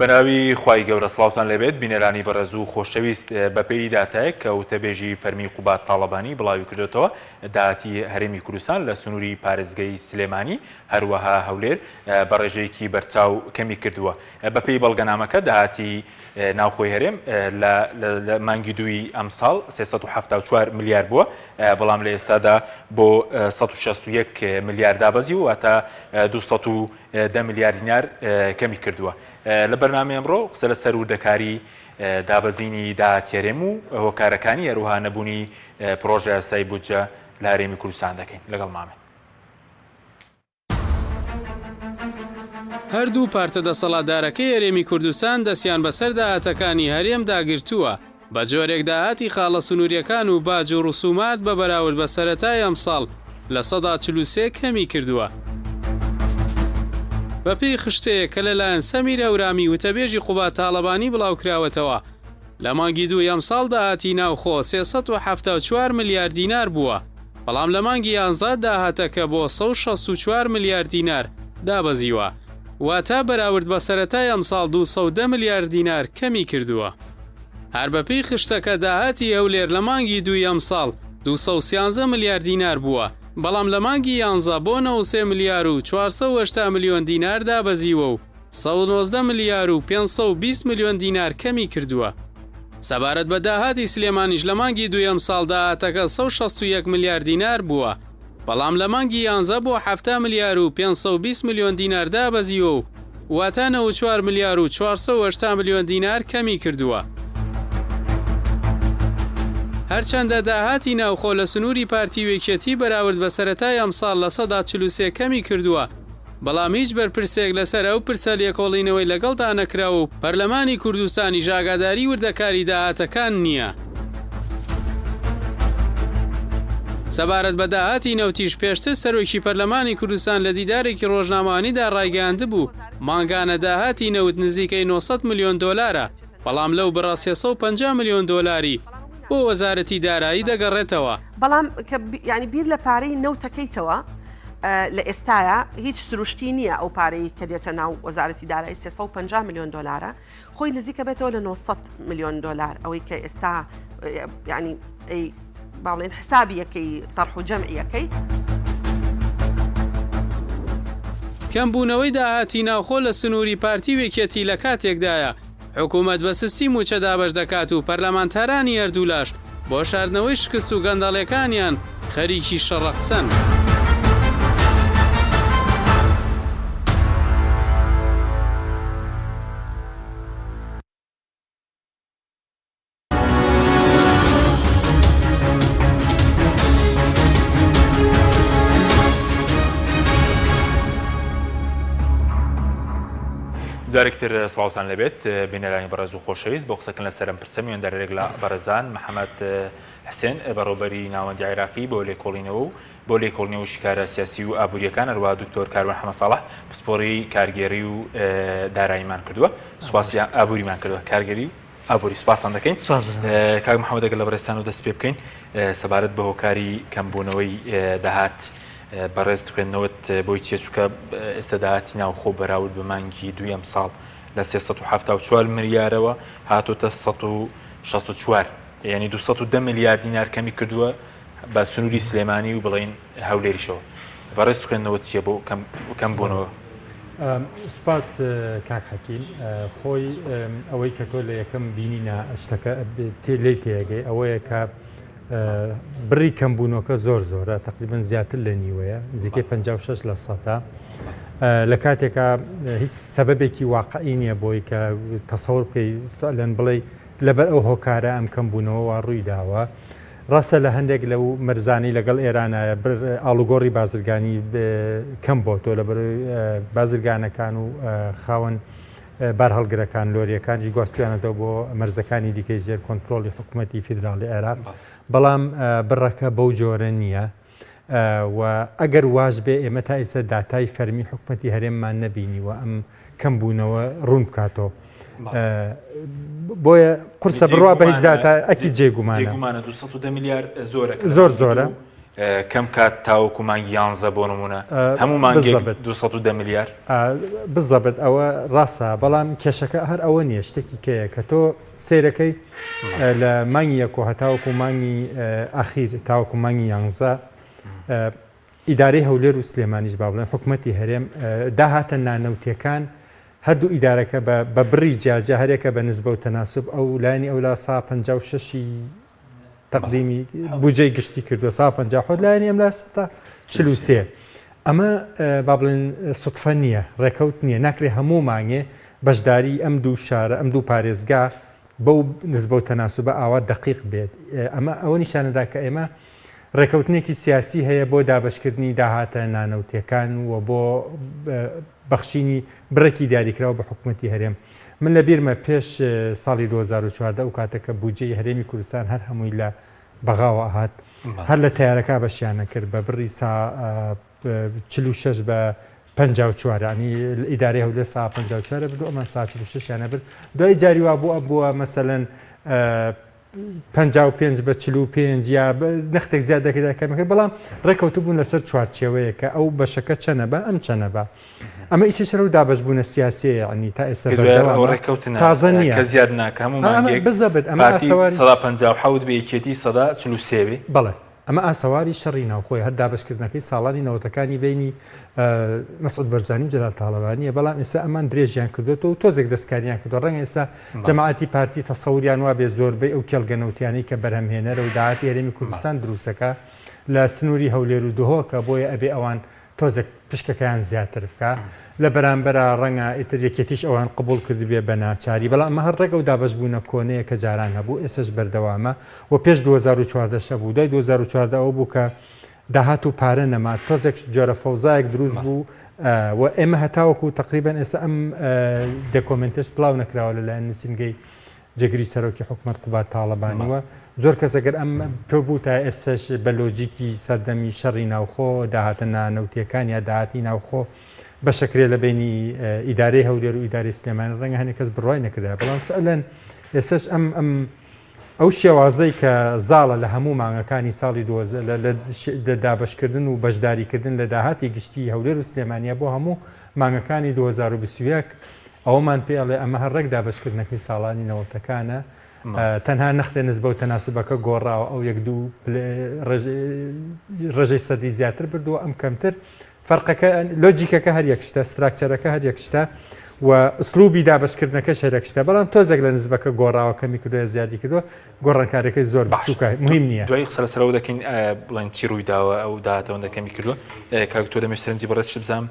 بەناوی خوای گەورە سڵاوتان لەبێت بینەرانی بەڕێز و خۆشەویست بەپێی داتایە کە وتەبێژی فەرمی قوبات تاڵەبانی بڵاوی کردوێتەوە داهاتی هەرێمی کوردستان لە سنووری پارێزگای سلێمانی هەروەها هەولێر بە ڕێژەیەکی بەرچاو کەمی کردووە. بەپێی بەڵگەنامەکە داهاتی ناوخۆی هەرێم لە مانگی دووی ئەم ساڵ 374 ملیار بووە، بەڵام لە ئێستادا بۆ 161 ملیار دابەزی و واتە 210 ملیار دینار کەمی کردووە. لە بەرنامە ئەمڕۆ قسە لە سەر وردەکاری دابەزینی داهاتی هەرێم و هۆکارەکانی هەروەها نەبوونی پرۆژە یاسای بودجە لە هەرێمی کوردستان دەکەین لەگەڵ مامێ. هەردوو پارتە دەسەڵاتدارەکەی هەرێمی کوردستان دەستیان بەسەر داهاتەکانی هەرێم داگرتووە بە جۆرێک داهاتی خاڵە سنووریەکان و باج و ڕسومات بە بەراورد بە سەرەتای ئەم ساڵ لە 143 کەمی کردووە. بەپێی خشتەیە کە لەلایەن سەمیر ئەورامی وتەبێژی قوبات تاڵەبانی بڵاوکراوەتەوە لە مانگی دووی ئەم ساڵ داهاتی ناوخۆ 374 ملیار دینار بووە، بەڵام لە مانگی 11 داهاتەکە بۆ 164 ملیار دینار دابەزیوە، واتە بەراورد بە سەرەتای ئەم ساڵ 210 ملیار دینار کەمی کردووە. هەر بەپێی خشتەکە داهاتی هەولێر لە مانگی دووی ئەم ساڵ 213 ملیار دینار بووە، بەڵام لە مانگی 11 بۆ 93 ملیار و 480 میلیۆن دینار دابەزیوە و 119 ملیار و 520 میلیۆن دینار کەمی کردووە. سەبارەت بە داهاتی سلێمانیش لە مانگی دووی ئەم ساڵ داهاتەکە 161 ملیار دینار بووە، بەڵام لە مانگی 11 بۆ 70 ملیار و 520 میلیۆن دینار دابەزیوە و واتە 94 ملیار و 480 میلیۆن دینار کەمی کردووە. هەرچەندە داهاتی ناوخۆ لە سنووری پارتی وێکێتی بەراورد بە سەرەتای ئەم ساڵ لە 143 کەمی کردووە، بەڵام هیچ بەرپرسێک لەسەر ئەو پرسە لێکۆڵینەوەی لەگەڵدا نەکراوە و پەرلەمانی کوردستانی ئاگاداری وردەکاری داهاتەکان نییە. سەبارەت بە داهاتی نەوتیش پێشتر سەرۆکی پەرلەمانی کوردستان لە دیدارێکی ڕۆژنامەوانیدا ڕایگەیاند بوو ماگانە داهاتی نەوت نزیکەی 900 میلیۆن دۆلارە، بەڵام لەو بڕە 350 میلیۆن دۆلاری بۆ وەزارەتی دارایی دەگەڕێتەوە. بەڵام ینی بیر لە پارەی نەوتەکەیتەوە لە ئێستاە هیچ سروشتی نییە ئەو پارەی کە دێتە ناو وەزارەتی دارایی 350 میلیۆن دۆلارە، خۆی نزیکە بێتەوە لە 900 میلیۆن دۆلار، ئەوەی کە ئێستا ینی باڵێن حسابی یەکەی تەرح و جەمعیەکەی. کەمبوونەوەی داهاتی ناوخۆ لە سنووری پارتی وێکێتی لە کاتێکدایە حکوومەت بە سستی موچەدا بەش دەکات و پەرلەمانتارانی هەردوولاش بۆ شاردنەوەی شکست و گەندەڵیەکانیان خەریکی شەڕەقسەن. جارێکتر سڵاوتان لەبێت بینەرانی بەڕێز و خۆشەویست بۆ قسەکردن لە سەرم پرسە میێندەرێک لە بەڕێزان محەممەد حسێن بەڕێوەبەری ناوەندی عێراقی بۆ لێکۆڵینەوە و بۆ لێکۆڵینەوە شکارە سیاسی و ئابوووریەکان هەروەها دکتۆر کاروان حەمەد ساڵح پسپۆڕی کارگێڕی و داراییمان کردووە، سوپاسی ئابووریمان کردووە، کارگەری ئابووری سوپاسان دەکەین. کاک محەممەد ئەگەر لە بەڕێستان و دەست پێ بکەین سەبارەت بە هۆکاری کەمبوونەوەی داهات بەڕێز خوێندنەوەت بۆی چیە، چونکە ئێستا داهاتی ناوخۆ بەراورد بە مانگی دووی ئەم ساڵ لە 374 ملیارەوە هاتۆتە 164، یعنی 210 ملیار دینار کەمی کردووە بە سنووری سلێمانی و بڵین هەولێریشەوە. بەڕێز خوێندنەوەت چیە بۆ کەمبوونەوە؟ سوپاس کاک حەکیم. خۆی ئەوەی کە تۆ لە یەکەم بینینە شتەکە لێی تێگەی ئەوەیە کە بڕی کەمبوونەوەکە زۆر زۆرە، تقریباً زیاتر لە نیوەیە، نزیکەی 56% لە کاتێکە هیچ سەبەبێکی واقعی نییە بۆی کە تەسەوڕ بکەی فعلەن بڵێ لەبەر ئەو هۆکارە ئەم کەمبوونەوە ڕووی داوە. ڕاستە لە هەندێک لەو مەرزانی لەگەڵ ئێرانە ئاڵوگۆڕی بازرگانی کەم بۆ تۆ لەبەر بازرگانەکان و خاوەن بارهەڵگرەکان لۆریەکانیش گواستویانەوە بۆ مەرزەکانی دیکەی ژێر کۆنتترۆلی حکوومەتی فیدراڵی عێراق، بەڵام بڕەکە بەو جۆرە نییە و ئەگەر واش بێ ئێمە تا ئێستا داتای فەرمی حکوومەتی هەرێممان نەبینیوە ئەم کەمبوونەوە ڕوون بکاتەوە. بۆیە قورسە بڕوا بە هیچ داتا ئەکی جێگومانە 210 ملیار زۆرە زۆر زۆرە کەم کات تاوەکو مانگی 11 بۆ نمونە هەموو مانگێک 210 میلیارد بزەبت ئەوە ڕاستە بەڵام کێشەکە هەر ئەوە نییە شتێکی کەیە کە تۆ سیرەکەی لە مانگی یەکۆ هەتاوەکو مانگی ئاخیر تاوەکو مانگی 11 ئیدارەی هەولێر و سلێمانیش با بڵێن حکوومەتی هەرێم داهاتە نانەوتیەکان هەردوو ئیدارەکە بە بڕی جیاجە هەرێکە بە نسبە و تەناسب ئەو لایانی ئەولا سا 56 تەقدیمی بودجەی گشتی کردووە 150 لایانی ئەم لا تا 43 ئەمە با بڵێن سوتفە نییە ڕێکەوت نییە ناکرێ هەموو مانگێ بەشداری ئەم دوو شارە ئەم دوو پارێزگا بەو نسبە و تەناسوبە ئاوا دقیق بێت ئەمە ئەوە نیشانەدا کە ئێمە ڕێکەوتنێکی سیاسی هەیە بۆ دابشکردنی داهاتە نانەوتیەکان و بۆ بەخشینی بڕێکی دیاریکراوە بە حکوومەتی هەرێم من لە بیرمە پێش ساڵی 2014 و کاتەکە بودجەی هەرێمی کوردستان هەر هەمووی لە بەغاوە هات هەر لە تیارەکە بەشیانە کرد بە بڕی 46 بە 54 ینی ئیدارەی هەولێر 54 بردو ئەمە 46 یانە برد دوای جاری وا بووە مەسەلەن 55 بە 45 یا نەختێک زیاد دەکەدا کەمەکە بەڵام ڕێکەوتو بوون لەسەر چوارچێوەیە کە ئەو بەشەکە چەنە بە ئەم چەنە بە ئەمە ئیسیشەر و دابشبوونە سیاسی عنی تا ئێستا تازە نییە کە زیاد ناکە هەموو بزەبێت ئەمە ئاسەواری 157 بەیەکێتی 143 بەڵێ ئەمە ئاسەواری شەڕی ناوخۆی هەر دابشکردنەکەی ساڵانی نەوەتەکانی بینی مەسعود بەرزانی و جەلال تاڵەبانیە بەڵام ئێستا ئەمان درێژیان کردوێتەوە و تۆزێک دەستکاریان کردو ڕەنگە ئێستا جەماعەتی پارتی تەسەوریان وا بێ زۆربەی ئەو کێڵگەنەوتیانەی کە بەرهەمهێنەرە و داهاتی هەرێمی کوردستان دروستەکە لە سنووری هەولێر و دهۆکە بۆیە ئەبێ ئەوان تۆزێک پشکەکەیان زیاتر بکە لە بەرامبەرە ڕەنگە ئیتر یەکێتیش ئەوان قبول کردبێ بە ناچاری بەڵام ئەمە هەر ڕێگە و دابشبوونە کۆنەیە کە جاران هەبوو ئێسش بەردەوامە و پێش 2014 بوو دوای 2014 ئەو بوو کە داهات و پارە نەما تۆزێک جۆرە فەوزایەک دروست بوو و ئێمە هەتاوەکو تقریبان ئێستا ئەم دەکۆمنتش بڵاو نەکراوە لەلایەن نووسینگەی جێگری سەرۆکی حکوومەت قوبات تاڵەبانیوە زۆر کەس ئەگەر ئەم پێ بوو تا ئێستش بە لۆجیکی سەردەمی شەڕی ناوخۆ داهاتە نانەوتیەکان یا داهاتی ناوخۆ بەشەکرێ لە بینی ئیدارەی هەولێر و ئیداری سلێمانی ڕەنگە هەنێک کەس بڕوای نەکردا بەڵام فعلەن ئێستش ئەو شێوازەی کە زاڵە لە هەموو مانگەکانی ساڵی لە دابشکردن و بەشداریکردن لە داهاتی گشتی هەولێر و سلێمانیە بۆ هەموو مانگەکانی 2021 ئەومان پێڵێ ئەمە هەر ڕێک دابشکردنەکەی ساڵانی نەوەتەکانە تەنها نەختێ نسبە و تەناسوبەکە گۆڕاوە ئەو یەک دوو ڕێژەی سەدی زیاتر بردووە ئەم کەمتر فەرقەکە لۆجیکەکە هەر یەکشتە ستراکچەرەکە هەر یەکشتە و ئسلوبی دابشکردنەکە شەرەکشتە بەڵام تۆزێک لە نسبەکە گۆڕاوە کەمی کردوە زیادی کردوە گۆڕانکارەکەی زۆر بچووکە مهم نییە دوای قسەلەسەرەوە دەکەین بڵێن چی ڕووی داوە ئەو داهاتەوە کەمی کردووە کاکتۆ دەمێشترنجی بەڕێز بزانم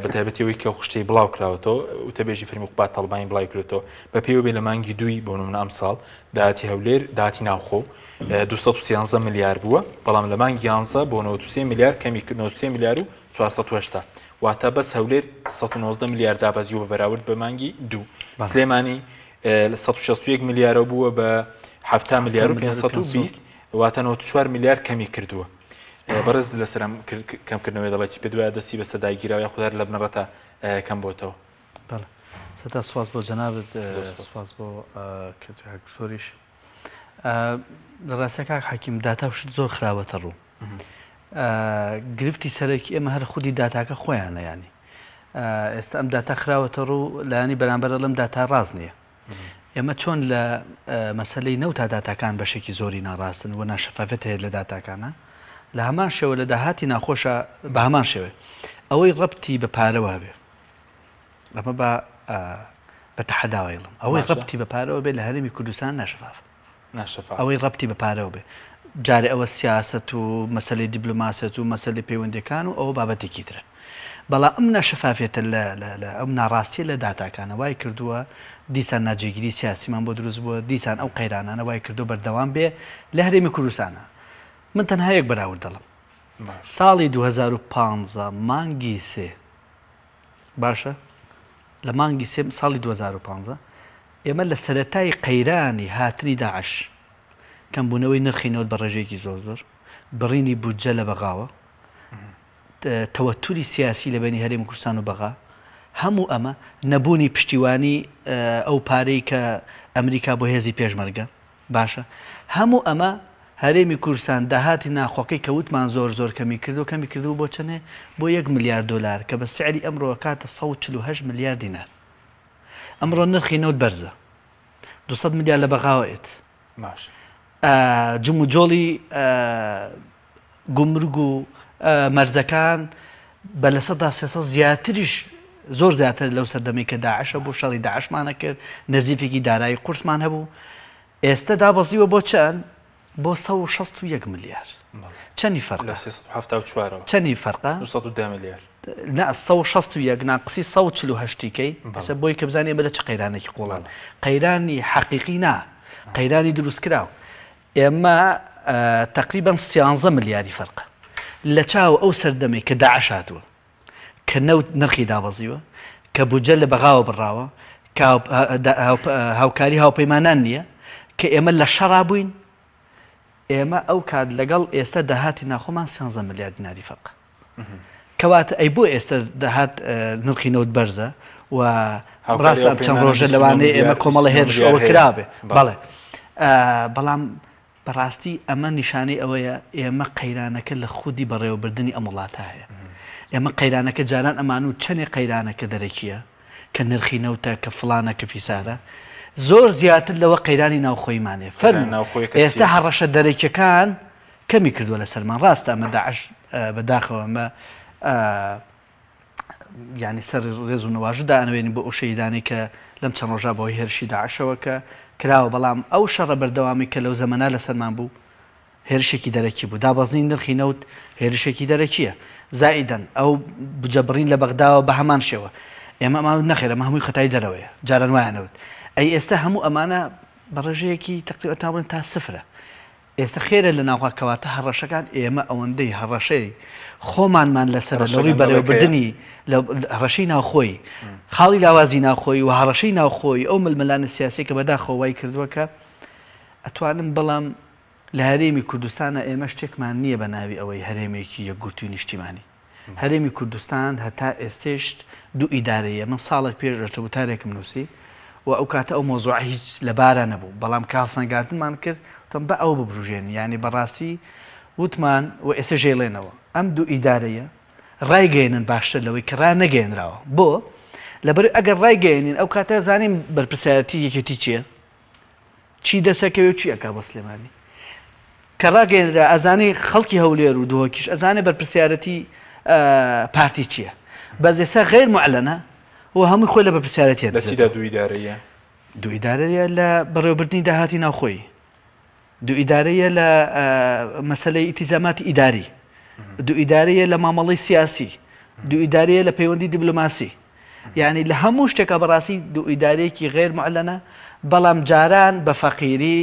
بە تایبەتیەوەی کە خشتەی بڵاو کراوەتەوە وتەبێژی فەرمی قوبات تاڵبانی بڵاو کردێتەوە بە پێوە بێ لە مانگی دوی بۆ نمونە ئەم ساڵ داهاتی هەولێر داهاتی ناوخۆ 213 میلیار بووە بەڵام لە مانگی 11 بۆ 93 میلیار کەمی 93 میلیار و 480 واتە بەس هەولێر 190 میلیار دابەزیوە بە بەراورد بە مانگی دوو سلێمانی 161 میلیارە بووە بە 7 میلیار و 520 واتە 94 میلیار کەمی کردووە بەڕز لەسەر کەمکردنەوەی دەڵێکی پێ دوایە دەستی بەستە داگیراوە خوددار لە بنەڕەتە کەم بۆتەوە سەتا سواز بۆ جەنابەت سواز بۆ کەتۆریش لە ڕاستەکە حەکیم داتاوشت زۆر خراوەتە ڕوو گرفتی سەرەکی ئێمە هەر خودی داتاکە خۆیانە ینی ئێستا ئەم داتا خراوەتە ڕوو لایانی بەرامبەر لەم داتا ڕاست نییە ئێمە چۆن لە مەسلەی نەوتا داتاکان بەشێکی زۆری ناڕاستن و ناشەفافێت هەیە لە داتاکانە لە هەمان شێوە لە داهاتی ناخۆشە بە هەمان شێوێ ئەوەی ڕەبتی بە پارەوە بێ ئەمە بە تەحەداوەیڵم ئەوەی ڕەبتی بە پارەوە بێ لە هەرێمی کوردستان ناشەفاف ئەوەی ڕەبتی بە پارەوە بێ جارێ ئەوە سیاست و مەسلەی دیبلۆماسیەت و مەسلەی پەیوەندیەکان و ئەوە بابەتێکی ترە بەڵام ئەم ناشەفافێتە لە ئەم ناڕاستیە لە داتاکانە وای کردووە دیسان ناجێگیری سیاسیمان بۆ دروست بووە دیسان ئەو قەیرانانە وای کردو بەردەوام بێ لە هەرێمی کوردستانە من تەنها یەک بەراورد دەڵم ساڵی 2015 مانگی سێ باشە لە مانگی سێ ساڵی 2015 ئێمە لە سەرەتای قەیرانی هاتنی داعش کەمبوونەوەی نرخینەوە بە ڕێژەیەکی زۆر بڕینی بودجە لە بەغاوە تەوەتوری سیاسی لە بینی هەرێمی کوردستان و بەغا هەموو ئەمە نەبوونی پشتیوانی ئەو پارەی کە ئەمریکا بۆ هێزی پێشمەرگە باشە هەموو ئەمە هەرێمی کوردستان داهاتی ناخۆکەی کەوتمان زۆر کەمی کردو بۆ چنێ بۆ 1 میلیارد دلار کە بە سعری ئەمڕۆ کاتە 148 میلیارد دینار ئەمڕۆ نرخی نەوت بەرزە 200 میلیارد لە بەغاوێت باش جم و جۆڵی گومرگ و مەرزەکان بە لە 300 زیاتریش زۆر زیاتر لەو سەردەمی کە داعشە بۆ شەڕی داعشمانە کرد نەزیفێکی دارایی قورسمان هەبوو ئێستا دابەزیوە بۆ چەند بۆ 161 میلیارد چەندی فەرقە 374 چەندی فەرقە 210 میلیارد 161 ناقسی 148کەی ئەسە بۆی کە بزانێ بە لە چه قەیرانێکی قوڵان قەیرانی حەقیقی نا قەیرانی دروستکراوە ئێمە تقریبا 13 میلیاری فەرقە لە چاو ئەو سەردەمێک کە داعش هاتووە کە نەوت نرخی دابەزیوە کە بوجە لە بەغاوە بڕاوە کە هاوکاری هاوپەیمانان نییە کە ئێمە لە شەڕا بووین ئێمە ئەو کات لەگەڵ ئێستا داهاتی ناخۆمان 13 میلیارد دیناری فەرقە کەواتە ئەی بۆ ئێستا داهات نرخی نەوت بەرزە و ڕاستە چەند ڕۆژە لەوانەیە ئێمە کۆمەڵە هێرشەوە کرابێ بەڵێ بەڵام بەڕاستی ئەمە نیشانەی ئەوەیە ئێمە قەیرانەکە لە خودی بەڕێوەبردننی ئەم وڵاتە هەیە ئێمە قەیرانەکە جاران ئەمان و چەندێ قەیرانەکە دەرەکیە کە نرخی نەوتە کە فلانە کە فیسارە زۆر زیاتر لەوە قەیرانی ناوخۆیمانێ فەرمو ئێستا هەڕەشە دەرەکیەکان کەمی کردووە لە سەرمان ڕاستە ئەمە داعش بەداخەوە ئەمە ینی سەر ڕێز و نەواژدا ئەنوێنی بۆ ئەو شەیدانی کە لەم چەند ڕۆژە بۆی هێرشی داعشەوە کە کراوە بەڵام ئەو شەڕە بەردەوامی کە لەو زەمەنا لەسەرمان بوو هێرشێکی دەرەکی بوو دابەزنی نرخی نەوت هێرشێکی دەرەکیە زائیدەن ئەو بجەبڕین لە بەغداوە بە هەمان شێوە ئێمە ئەمە نەخێرە ئەمە هەمووی خەتای دەرەوەیە جاران وایەنەوت ئەی ئێستا هەموو ئەمانە بە ڕێژەیەکی تقریبا تاڵێن تا سفرە ئێستا خێرە لە ناوخواکەواتە هەڕەشەکان ئێمە ئەوەندەی هەڕەشەی خۆمانمان لەسەر لەڕووی بەڕێوەبردننی لە هەڕەشەی ناوخۆی خاڵی لاوازی ناوخۆی و هەڕەشەی ناوخۆی ئەو ململانە سیاسی کە بەداخەوەی کردووە کە ئەتوانم بەڵام لە هەرێمی کوردستانە ئێمە شتێکمان نییە بە ناوی ئەوەی هەرێمێکی یەکگرتووی نیشتیمانی هەرێمی کوردستان هەتا ئێستێش دوو ئیدارەیە من ساڵێک پێش ڕێتەبوتارێکم نووسی و ئەو کاتە ئەو مۆزوع هیچ لەبارە نەبوو بەڵام کاڵسەنگاتنمان کرد تم بە ئەو ببژێن ینی بەڕاستی وتمان و ئێستا ژێڵێنەوە ئەم دوو ئیدارەیە ڕایگەێنن باشتر لەوەی کە ڕا نەگەێنراوە بۆ لەبەر ئەگەر ڕایگەێنین ئەو کاتە زانیم بەرپرسیارەتی یەکێتی چییە چی دەسەکەوێت چی ئەکا بە سلێمانی کە ڕاگەێنرا ئەزانەی خەڵکی هەولێر و دووەکیش ئەزانێ بەرپرسیارەتی پارتی چییە بەس ئێستا غێر معلەنە و هەمووی خۆی لە بەرپرسیارەتی لەچیدا دوو ئیدارەیە دوو ئیدارەیە لە بەڕێوەبردننی داهاتی ناوخۆی دوو ئیدارەیە لە مەسلەی ئیتیزاماتی ئیداری دوو ئیدارەیە لە مامەڵەی سیاسی دوو ئیدارەیە لە پەیوەندی دیبلۆماسی یعنی لە هەموو شتێکە بەڕاستی دوو ئیدارەیەکی غێر معلەنە بەڵام جاران بە فەقیری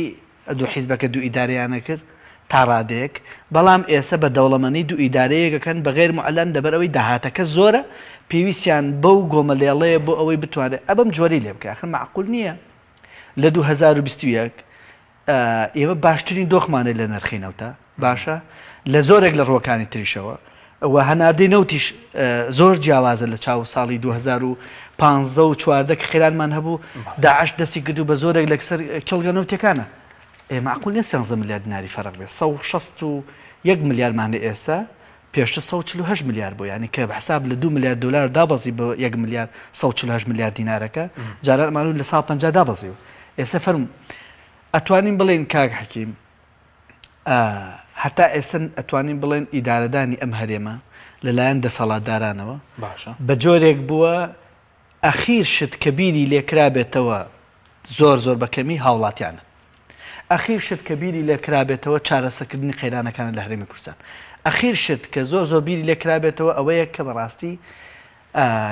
دوو حیزبەکە دوو ئیدارەیانە کرد تا ڕادێک بەڵام ئێستا بە دەوڵەمەنی دوو ئیدارەیەکەکەن بە غێر معلەن دەبەر ئەوەی داهاتەکە زۆرە پێویستیان بەو گۆمەلێڵەیە بۆ ئەوەی بتوانێت ئەبم جۆری لێ بکە ئەخر معقول نییە لە 2021 ئێمە باشترین دۆخمانێت لە نرخی نەوتە باشە لە زۆرێک لە ڕۆکانی تریشەوە و هەناردەی نەوتیش زۆر جیاوازە لە چاو ساڵی 2015 و 14 کە خێرانمان هەبوو داعش دەستی کردو بە زۆرێک لەسەر کڵگە نەوتەکانە معقول نیە 13 میلیارد دیناری فەرق بێت 161 میلیاردمانێ ئێستا پێشتر 148 میلیارد بۆ ینی کە بەحساب لە 2 میلیارد دلار دابەزی بە 1 میلیارد 148 میلیارد دینارەکە جاران ئەمانوو لە 150 دابەزیوە ئێستا فەرم ئەتوانین بڵێن کاک حەکیم هەتا ئێستا ئەتوانین بڵێن ئیدارەدانی ئەم هەرێمە لەلایەن دەسەڵاتدارانەوە بە جۆرێک بووە ئەخیر شت کە بیری لێکرا بێتەوە زۆر بەکەمی هاوڵاتیانە ئەخیر شت کە بیری لێکرابێتەوە چارەسەکردنی قەیرانەکانە لە هەرێمی کوردستان ئەخیر شت کە زۆر بیری لێکرابێتەوە ئەوەیە کە بەڕاستی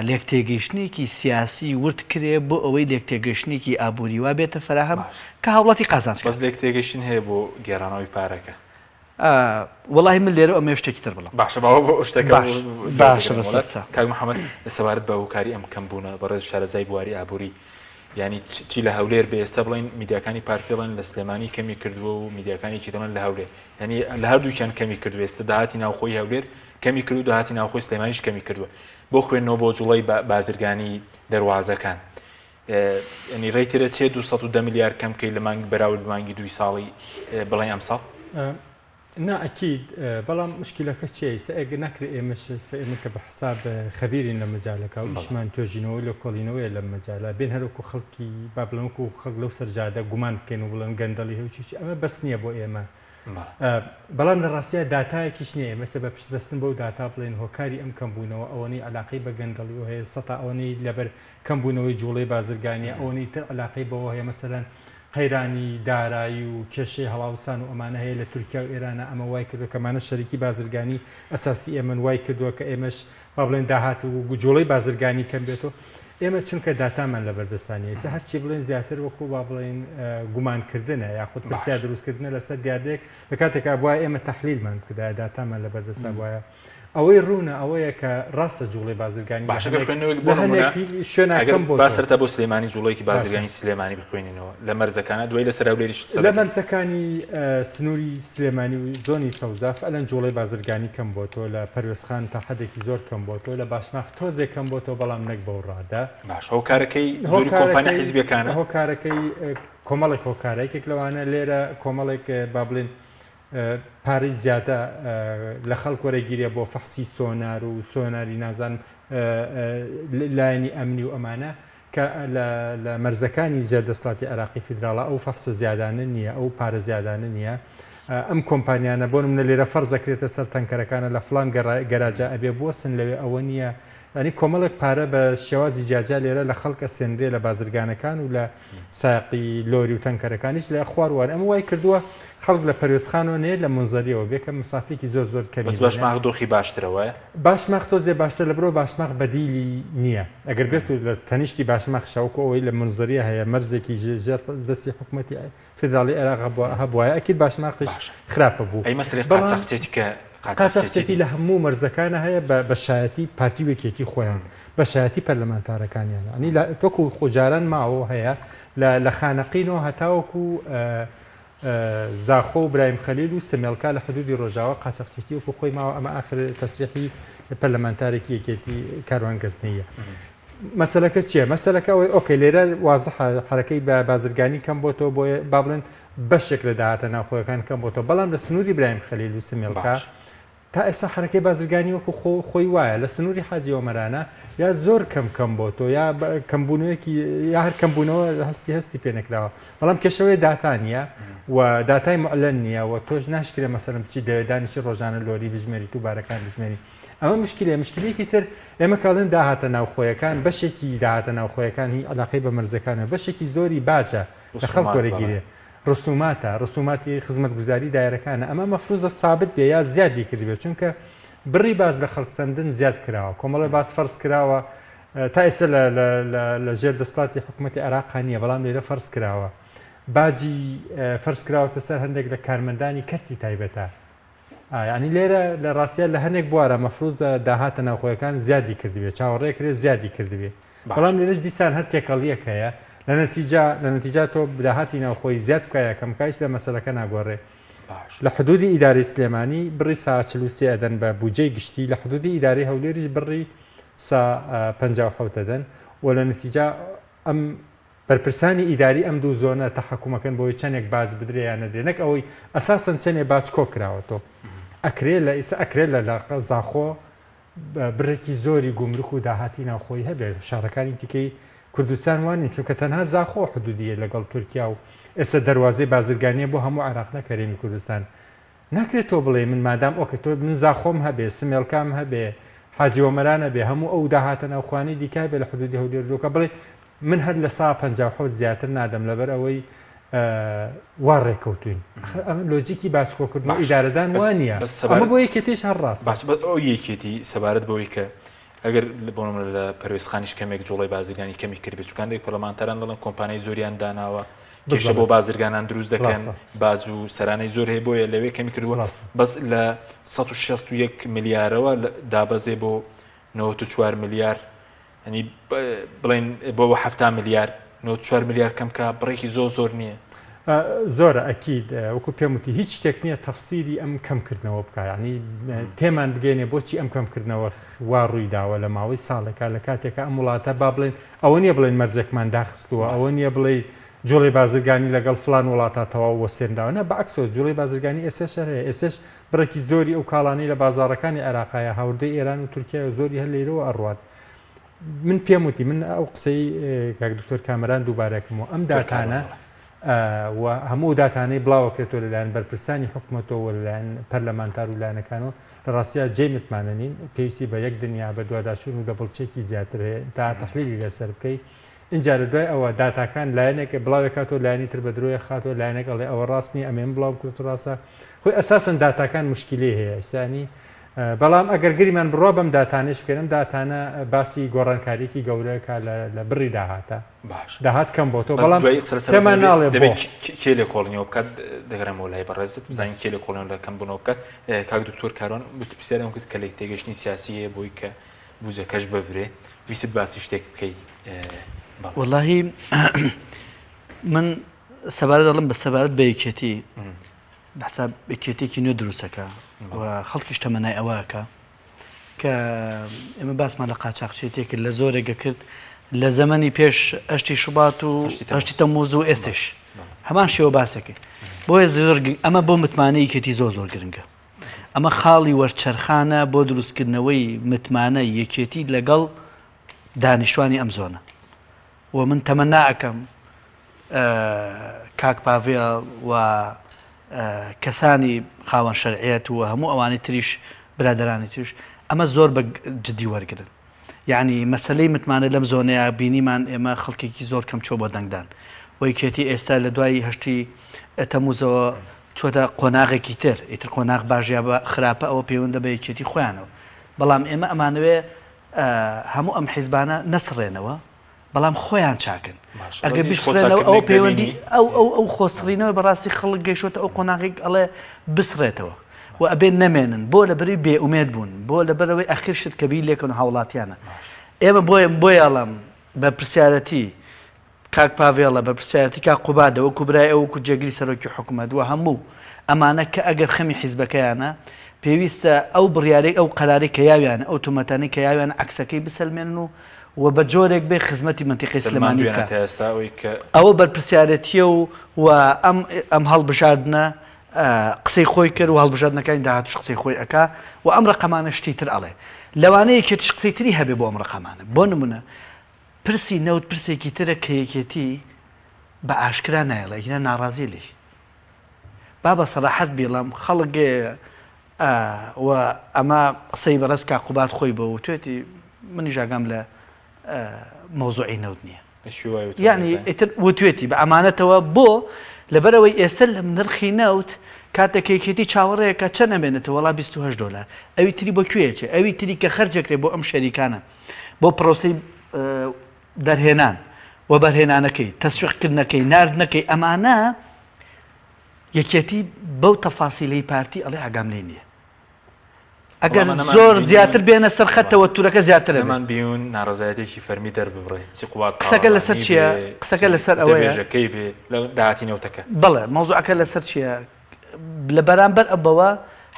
لێکتێگەیشتنێکی سیاسی ورد کرێ بۆ ئەوەی لێکتێگەیشتنێکی ئابووری وا بێتە فراهم کە هاوڵاتی قازانج بەس لێکتێگەیشتن هەیە بۆ گێڕانەوەی پارەکە وەڵاهی من لێرە ئەمە شتێکی تر بڵم باشە باوە بۆ شتەکە باشە کاک محەممەد سەبارەت بە هۆکاری ئەم کەمبوونە بەڕێز شارەزای بواری ئابووری ینی چی لە هەولێر بێ ئێستا بڵین میدیاکانی پارتیڵن لە سلێمانی کەمی کردووە و میدیاکانی چیدەڵن لە هەولێر ینی لە هەردووکیان کەمی کردو ئێستا داهاتی ناوخۆی هەولێر کەمی کردو داهاتی ناوخۆی سلێمانیش کەمی کردووە بۆ خوێندنەوە بۆ جوڵەی بازرگانی دەواازەکان ینی ڕێیترە چێ 210 میلیارد کەم کەی لە مانگ بەراورد مانگی دوی ساڵی بڵێن ئەم ساڵ ناکیید بەڵام مشکلەکە چێ ئەگە ناکرێت ئێمە کە بە حساب خەبیرین لە مەجالەکە و ئیشمان تۆژینەوە لە کۆڵینەوەی لە مەجاالە بێن هەروکو خەڵکی با بڵنکو و خەڵک لەو سەرجادە گومان بکەن و بڵێن گەندەڵی هەوچی ئەمە بەس نییە بۆ ئێمە بەڵام لە ڕاستیە داتایەکیش نییە مەسە بە پشتبەستن بەو داتا بڵێن هۆکاری ئەم کەمبوونەوە ئەوەی علاقی بە گەندەڵی و هەیە سەتا ئەوەی لەبەر کەمبوونەوەی جوڵەی بازرگانی ئەوەی تر علاقی بەوە هەیە مەسەرەن قەیرانی دارایی و کێشەی هەڵاوسان و ئەمانە هەیە لە تورکیا و ئێرانە ئەمە وای کردو کەمانە شەریکی بازرگانی ئەساسی ئێمە وای کردووە کە ئێمەش با بڵێن داهات و جوڵەی بازرگانی کەم بێتەوە ئێمە چونکە داتامان لە بەردەستانی ئێستا هەرچی بڵێن زیاتر وەکو با بڵێن گومانکردنە یاخود پرسیار دروستکردنە لەسەر دیادێک لە کاتێکا بواە ئێمە تەحلیلمان کردای داتامان لە بەردەستا وایە ئەوەی ڕوونە ئەوەیە کە ڕاستە جوڵی بازرگانی شوێنەکەم بۆ باسرتە بۆ سلێمانی جوڵەیەکی بازرگانی سلێمانی بخوێنینەوە لە مەرزەکانە دوای لەسەر ئەولێریش لە مەرزەکانی سنووری سلێمانی و زۆنی سەوزاف ئەلەن جوڵی بازرگانی کەم بۆ تۆ لە پەروێزخان تا حدێکی زۆر کەم بۆ تۆ لە باشماخ تۆزێک کەم بۆ تۆ بەڵام نەک بەو ڕادا باش هۆکارەکەی کۆمپانیا حیزبیەکانە هۆکارەکەی کۆمەڵێک هۆکارێکێک لەوانە لێرە کۆمەڵێک با بڵێن پارەی زیادە لە خەڵک وەرەگیریە بۆ فەحسی سۆنار و سۆناری نازان لایەنی ئەمنی و ئەمانە کە لە مەرزەکانی جێدەسڵاتی عێراقی فیدراڵە ئەو فەحسە زیادانە نییە ئەو پارە زیادانە نییە ئەم کۆمپانیانە بۆ منە لێرە فەرزەکرێتە سەر تەنکەرەکانە لە فلان گەراجە ئەبێ بۆسن لەوێ ئەوە نییە ینی کۆمەڵێک پارە بە شێوازی جاجا لێرە لە خەڵکە سێنرێ لە بازرگانەکان و لە ساقی لۆری و تەنکەرەکانیش لە خواروان ئەمە وای کردووە خەڵک لە پەروێزخانەوە نێ لە منزەریەوە بێکە مسافێکی زۆر زۆر کەمی باشماغ دۆخی باشترەوە باشماخ تۆزێ باشتر لە برۆ باشماخ بەدیلی نییە ئەگەر بێت و لە تەنیشتی باشماخ شاوکە ئەوەی لە منزەریە هەیە مەرزێکی ژێر دەستی حکوومەتی فدراڵی عێراق هەبووە ئەکید باشماخش خراپە بوو ئەی مەسەری قاچاقچێتی کە قاچاقچێتی لە هەموو مەرزەکانە هەیە بە شایەتی پارتی وەکێتی خۆیان بە شایەتی پەرلەمانتارەکانیان ئەنی تۆکو خۆجاران ماوە هەیە لە خانەقینەوە هەتاوەکو زاخۆ و برایم خەلیل و سمێڵکا لە حدودی ڕۆژاوە قاچاقچێتی وەکو خۆی ماوە ئەمە ئاخر تەسریحی پەرلەمانتارێکی یەکێتی کاروان گەزنیە مەسەلەکە چییە؟ مەسەلەکە ئەوەی ئۆکەی لێرە وازە حرەکەی بە بازرگانی کەم بۆ تۆ بۆ با بڵێن بەشێک لە داهاتە ناوخۆیەکان کەم بۆ تۆ بەڵام لە سنووری برایم خەلیل و سمێڵکا تا ئێستا حرەکەی بازرگانی وەکو خۆی وایە لە سنووری حاجی ئۆمەرانە یا زۆر کەم بۆ تۆ یا کەمبوونەوەیەکی یا هەر کەمبوونەوە هەستی پێنەکراوە بەڵام کێشەوەی داتانە و داتای معلەن نییە و تۆش ناشکرێ مەسەرم بچی دەوێدانیشی ڕۆژانە لۆری بژمێری و بارەکان بژمێری ئەمە مشکلەیەکی تر ئێمە کاڵێن داهاتە ناوخۆیەکان بەشێکی داهاتە ناوخۆیەکانی علاقەی بە مەرزەکانە بەشێکی زۆری باجە لە خەڵک وەرەگیرێ ڕسوماتی خزمەتگوزاری دایرەکانە ئەمە مەفروزە سابت بێ یا زیادی کردبێت چونکە بڕی باز لە خەڵک سندن زیاد کراوە کۆمەڵی باز فەرز کراوە تا ئێستا لە ژێر دەسڵاتی حکوومەتی عێراقانیە بەڵام لێرە فەرز کراوە باجی فەرز کراوەتە سەر هەندێک لە کارمەندانی کەرتی تایبەتە ینی لێرە لە ڕاستیە لە هەندێک بوارە مەفروزە داهاتە ناوخۆیەکان زیادی کردبێت چاوەڕێکرێ زیادی کردبێت بەڵام لێرەش دیسان هەر تێکەڵیەک هەیە لە نەتیجا تۆ داهاتی ناوخۆی زیاد بکایە کەمکایش لە مەسەلەکە ناگۆڕێ لە حدودی ئیداری سلێمانی بڕی سا 43 ئەدەن بە بودجەی گشتی لە حدودی ئیداری هەولێریش بڕی سا 57 ئەدەن و لە نەتیجا ئەم بەرپرسانی ئیداری ئەم دوو زۆنە تەحکومەکەن بۆی چەندێک باج بدرێیان نەدرێ نەک ئەوەی ئەساسن چەندێ باج کۆ کراوەتەوە ئەکرێ لە ئیسا ئەکرێت لە زاخۆ بڕێکی زۆری گومرک و داهاتی ناوخۆی هەبێت شارەکانی تیکەی کوردستان وانین چونکە تەنها زاخۆ حدودیە لەگەڵ تورکیا و ئێستا دەواازەی بازرگانیە بۆ هەموو عراق نەکەرێنی کوردستان ناکرێت تۆ بڵێ من مادام ئۆکە تۆ من زاخۆم هەبێ سمێڵکام هەبێ حاجی ئۆمەرانە بێ هەموو ئەو داهاتە ناوخوانی دیکای بێ لە حدودی هەولێرەکە بڵێ من هەر لە سا 57 زیاتر نادەم لەبەر ئەوەی وا ڕێکەوتوین ئەمە لۆجیکی باسکۆکردن و ئیدارەدان وانە ئەمە بۆ یەکێتیش هەر ڕاست ئەو یەکێتی سەبارەت بەوەی کە ئەگەر بۆم لە پەروێزخانیش کەمێک جوڵی بازرگانی کەمی کرد بێت چکاندێک پەرلەمانتاران دەڵن کۆمپانیای زۆریان داناوە کێشە بۆ بازرگانان دروست دەکەن باج و سەرانەی زۆر هەیە بۆیە لەوێ کەمی کردووە بەس لە 161 ملیارەوە دابەزێ بۆ 94 ملیار ینی بڵێن بۆ 7 ملیار 94 ملیار کەمکە بڕێکی زۆر نییە زۆرە ئەکید وەکو پێم وتی هیچ شتێک نییە تەفسیری ئەم کەمکردنەوە بکە ینی تێمان بگەێنێ بۆچی ئەم کەمکردنەوە وا ڕووی داوە لە ماوەی ساڵێکا لە کاتێکە ئەم وڵاتە با بڵێن ئەوە نییە بڵێن مەرجێکمان داخستووە ئەوە نییە بڵێ جوڵی بازرگانی لەگەڵ فلان وڵاتاتەوە وەسێنداوە بەعکسەوە جوڵی بازرگانی ئێسش ئێسش بڕێکی زۆری ئەو کاڵانی لە بازارەکانی عێراقایە هاوردەی ئێران و تورکیا زۆری هەر لێرەوە ئەڕوات من پێم وتی من ئەو قسەی کاک دکتۆر کامەران دووبارەکەمەوە ئەم داتانە و هەموو داتانەی بڵاوەکرێتەوە لەلایەن بەرپرسانی حکوومەتەوە لەلایەن پەرلەمانتار و لایەنەکانەوە لە ڕاستیە جێ متمانە نین پێویستی بە یەک دنیا بە دوواداچوون و دەبڵچێکی زیاتر هەیە تا تەحلیلی لەسەر بکەی اینجا لە دوای ئەوە داتاکان لایەنێک بڵاوێکاتەوە لایەنی تر بە درۆیە خاتەوە لایەنێک ئەڵێ ئەوە ڕاستنی ئەمێن بڵاو کورت ڕاستە خۆی ئەساسن داتاکان مشکلی هەیە ئیسانی بەڵام ئەگەر گریمان بڕۆ بەم داتانش بکەنم داتانە باسی گۆڕانکاریکی گەورەکە لە بڕی داهاتە داهات کەم بۆ تۆ بەڵام تێمان ناڵێ بۆ کێ لێ کۆڵنیەوە بکات دەگەرەمەوە لای بەڕێزت بزانین کێ لێ کۆڵنیەوە لەکەم بنەوە بکات کاک دکتۆر کارۆن پرسیارم کرد کە لێک تێگەشتنی سیاسیە بۆی کە بوزەکەش ببرێ ویست باسی شتێک بکەی واللهی من سەبارەت دەڵم بە سەبارەت بە یەکێتی بەحساب یەکێتێکی نوێ دروستەکە و خەڵکیش تەمەنای ئەوەکە کە ئێمە باسمان لە قاچاقچێتێکرد لە زۆرێکە کرد لە زەمەنی پێش ئەشتی شوبات و ئەشتی تەمووز و ئێستش هەمان شێوە باسەکەی بۆیە زۆر ئەمە بۆ متمانە یەکێتی زۆر گرنگە ئەمە خاڵی وەرچەرخانە بۆ دروستکردنەوەی متمانە یەکێتی لەگەڵ دانیشتوانی ئەم زۆنە و من تەمەنا ئەەکەم کاک پاڤێڵ و کەسانی خاوەن شەرعیەت و هەموو ئەوانەی تریش برادەرانی تریش ئەمە زۆر بە جدی وەرگرن یعنی مەسلەی متمانە لەم زۆنەیە بینیمان ئێمە خەڵکێکی زۆر کەم چۆ بۆ دەنگدان و یەکێتی ئێستا لە دوای هەشتی تەمووزەوە چۆتە قۆناغێکی تر ئیتر قۆناغ باشیا بە خراپە ئەوە پەیوەندە بە یەکێتی خۆیانەوە بەڵام ئێمە ئەمانەوێ هەموو ئەم حیزبانە نەسڕێنەوە بەڵام خۆیان چاکن ئەگە بشڕێنەوە ئەو پەیوەندی ئەو خۆسڕینەوە بەڕاستی خەڵک گەیشتە ئەو قۆناغێک ئەڵێ بسڕێتەوە و ئەبێن نەمێنن بۆ لەبەری بێئومێد بوون بۆ لەبەرەوەی ئەخیر شت کە بیر لێکن و هاوڵاتیانە ئێمە بۆیە ئەڵم بە پرسیارەتی کاک پاڤێڵە بە پرسیارەتی کاک قوبادە وەکو برای ئەوکو جێگری سەرۆکی حکوومەت و هەموو ئەمانە کە ئەگەر خەمی حیزبەکەیانە پێویستە ئەو بڕیارەی ئەو قەراری کە یاویانە ئەو تومەتانی کە یاویان عەکسەکەی بسەلمێنن و بە جۆرێک بێ خزمەتی منتیقی سلێمانی بکات ئەوە بەرپرسیارەتیە و ئەم هەڵبژاردنە قسەی خۆی کرد و هەڵبژاردنەکانی داهاتوش قسەی خۆی ئەکا و ئەم ڕقەمانە شتی تر ئەڵێ لەوانەیە یەکێتیش قسەی تری هەبێ بۆ ئەم ڕقەمانە بۆ نمونە پرسی نەوت پرسێکی ترە کە یەکێتی بە ئاشکرا نایڵێ هینە ناڕازی لێ با بە سەراحەت بێڵام خەڵک و ئەمە قسەی بەڕێز کاک قوباد خۆی بە و توێتی منی ژاگام لە مۆزوعی نەوت نییە یعنی ئیتر وتوێتی بە ئەمانەتەوە بۆ لەبەرەوەی ئێستا لە نرخی نەوت کاتێک یەکێتی چاوەڕێیەکە چەند نەبێنێتەوە وەڵا $28 ئەوی تری بۆ کوێچێ ئەوی تری کە خەرجەکرێ بۆ ئەم شەریکانە بۆ پرۆسی دەرهێنان و بەرهێنانەکەی تەسویقکردنەکەی ناردنەکەی ئەمانە یەکێتی بەو تەفاسیلەی پارتی ئەڵێ ئاگام لێ نییە ئەگەر زۆر زیاتر بێنە سەرخەتەوە تورەکە زیاتر ئەمان بیون ناڕزایەتێکی فەرمی دەرببڕێ قسەکە لەسەر چییە قسەکە لەسەر ئەوەیەکەی بێ لە داهاتی نەوتەکە بڵێ مۆزوعەکە لەسەر چییە لە بەرامبەر ئەوە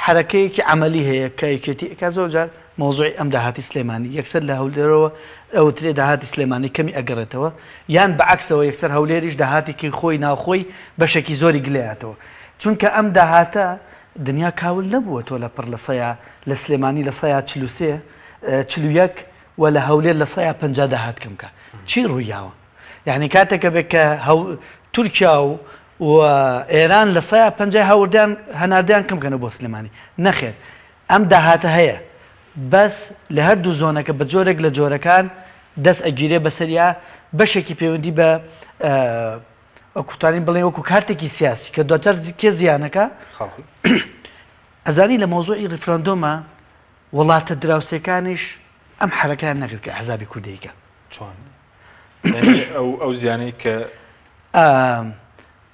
حرەکەیەکی عملی هەیە کە یەکێتی ئەکا زۆر جار مۆزوعی ئەم داهاتی سلێمانی یەکسەر لە هەولێرەوە ئەوترێ داهاتی سلێمانی کەمی ئەگەڕێتەوە یان بەعکسەوە یەکسەر هەولێریش داهاتێکی خۆی ناوخۆی بەشێکی زۆری گلێهاتەوە چونکە ئەم داهاتە دنیا کاول نەبووە تۆ لە پڕ لە سەیە لە سلێمانی لە سەیە 41 و لە هەولێر لە سەیە 50 داهات کەمکە چی ڕوویاوە یعنی کاتێکە بێت کە تورکیا و ئێران لە سەیە 50 هەوردیان هەناردیان کەمکەنە بۆ سلێمانی نەخێر ئەم داهاتە هەیە بەس لە هەردوو زۆنەکە بە جۆرێک لە جۆرەکان دەست ئەگیرێ بەسەریا بەشێکی پەیوەندی بە کوتانی بڵێ وەکو کارتێکی سیاسی کە دواتر کێ زیانەکە ئەزانی لە مۆزوعی ڕیفرەندۆمە وڵاتە دراوسەکانیش ئەم حرەکان نەگرت کە حزابی کوردیکە چۆن ئەو زیانەی کە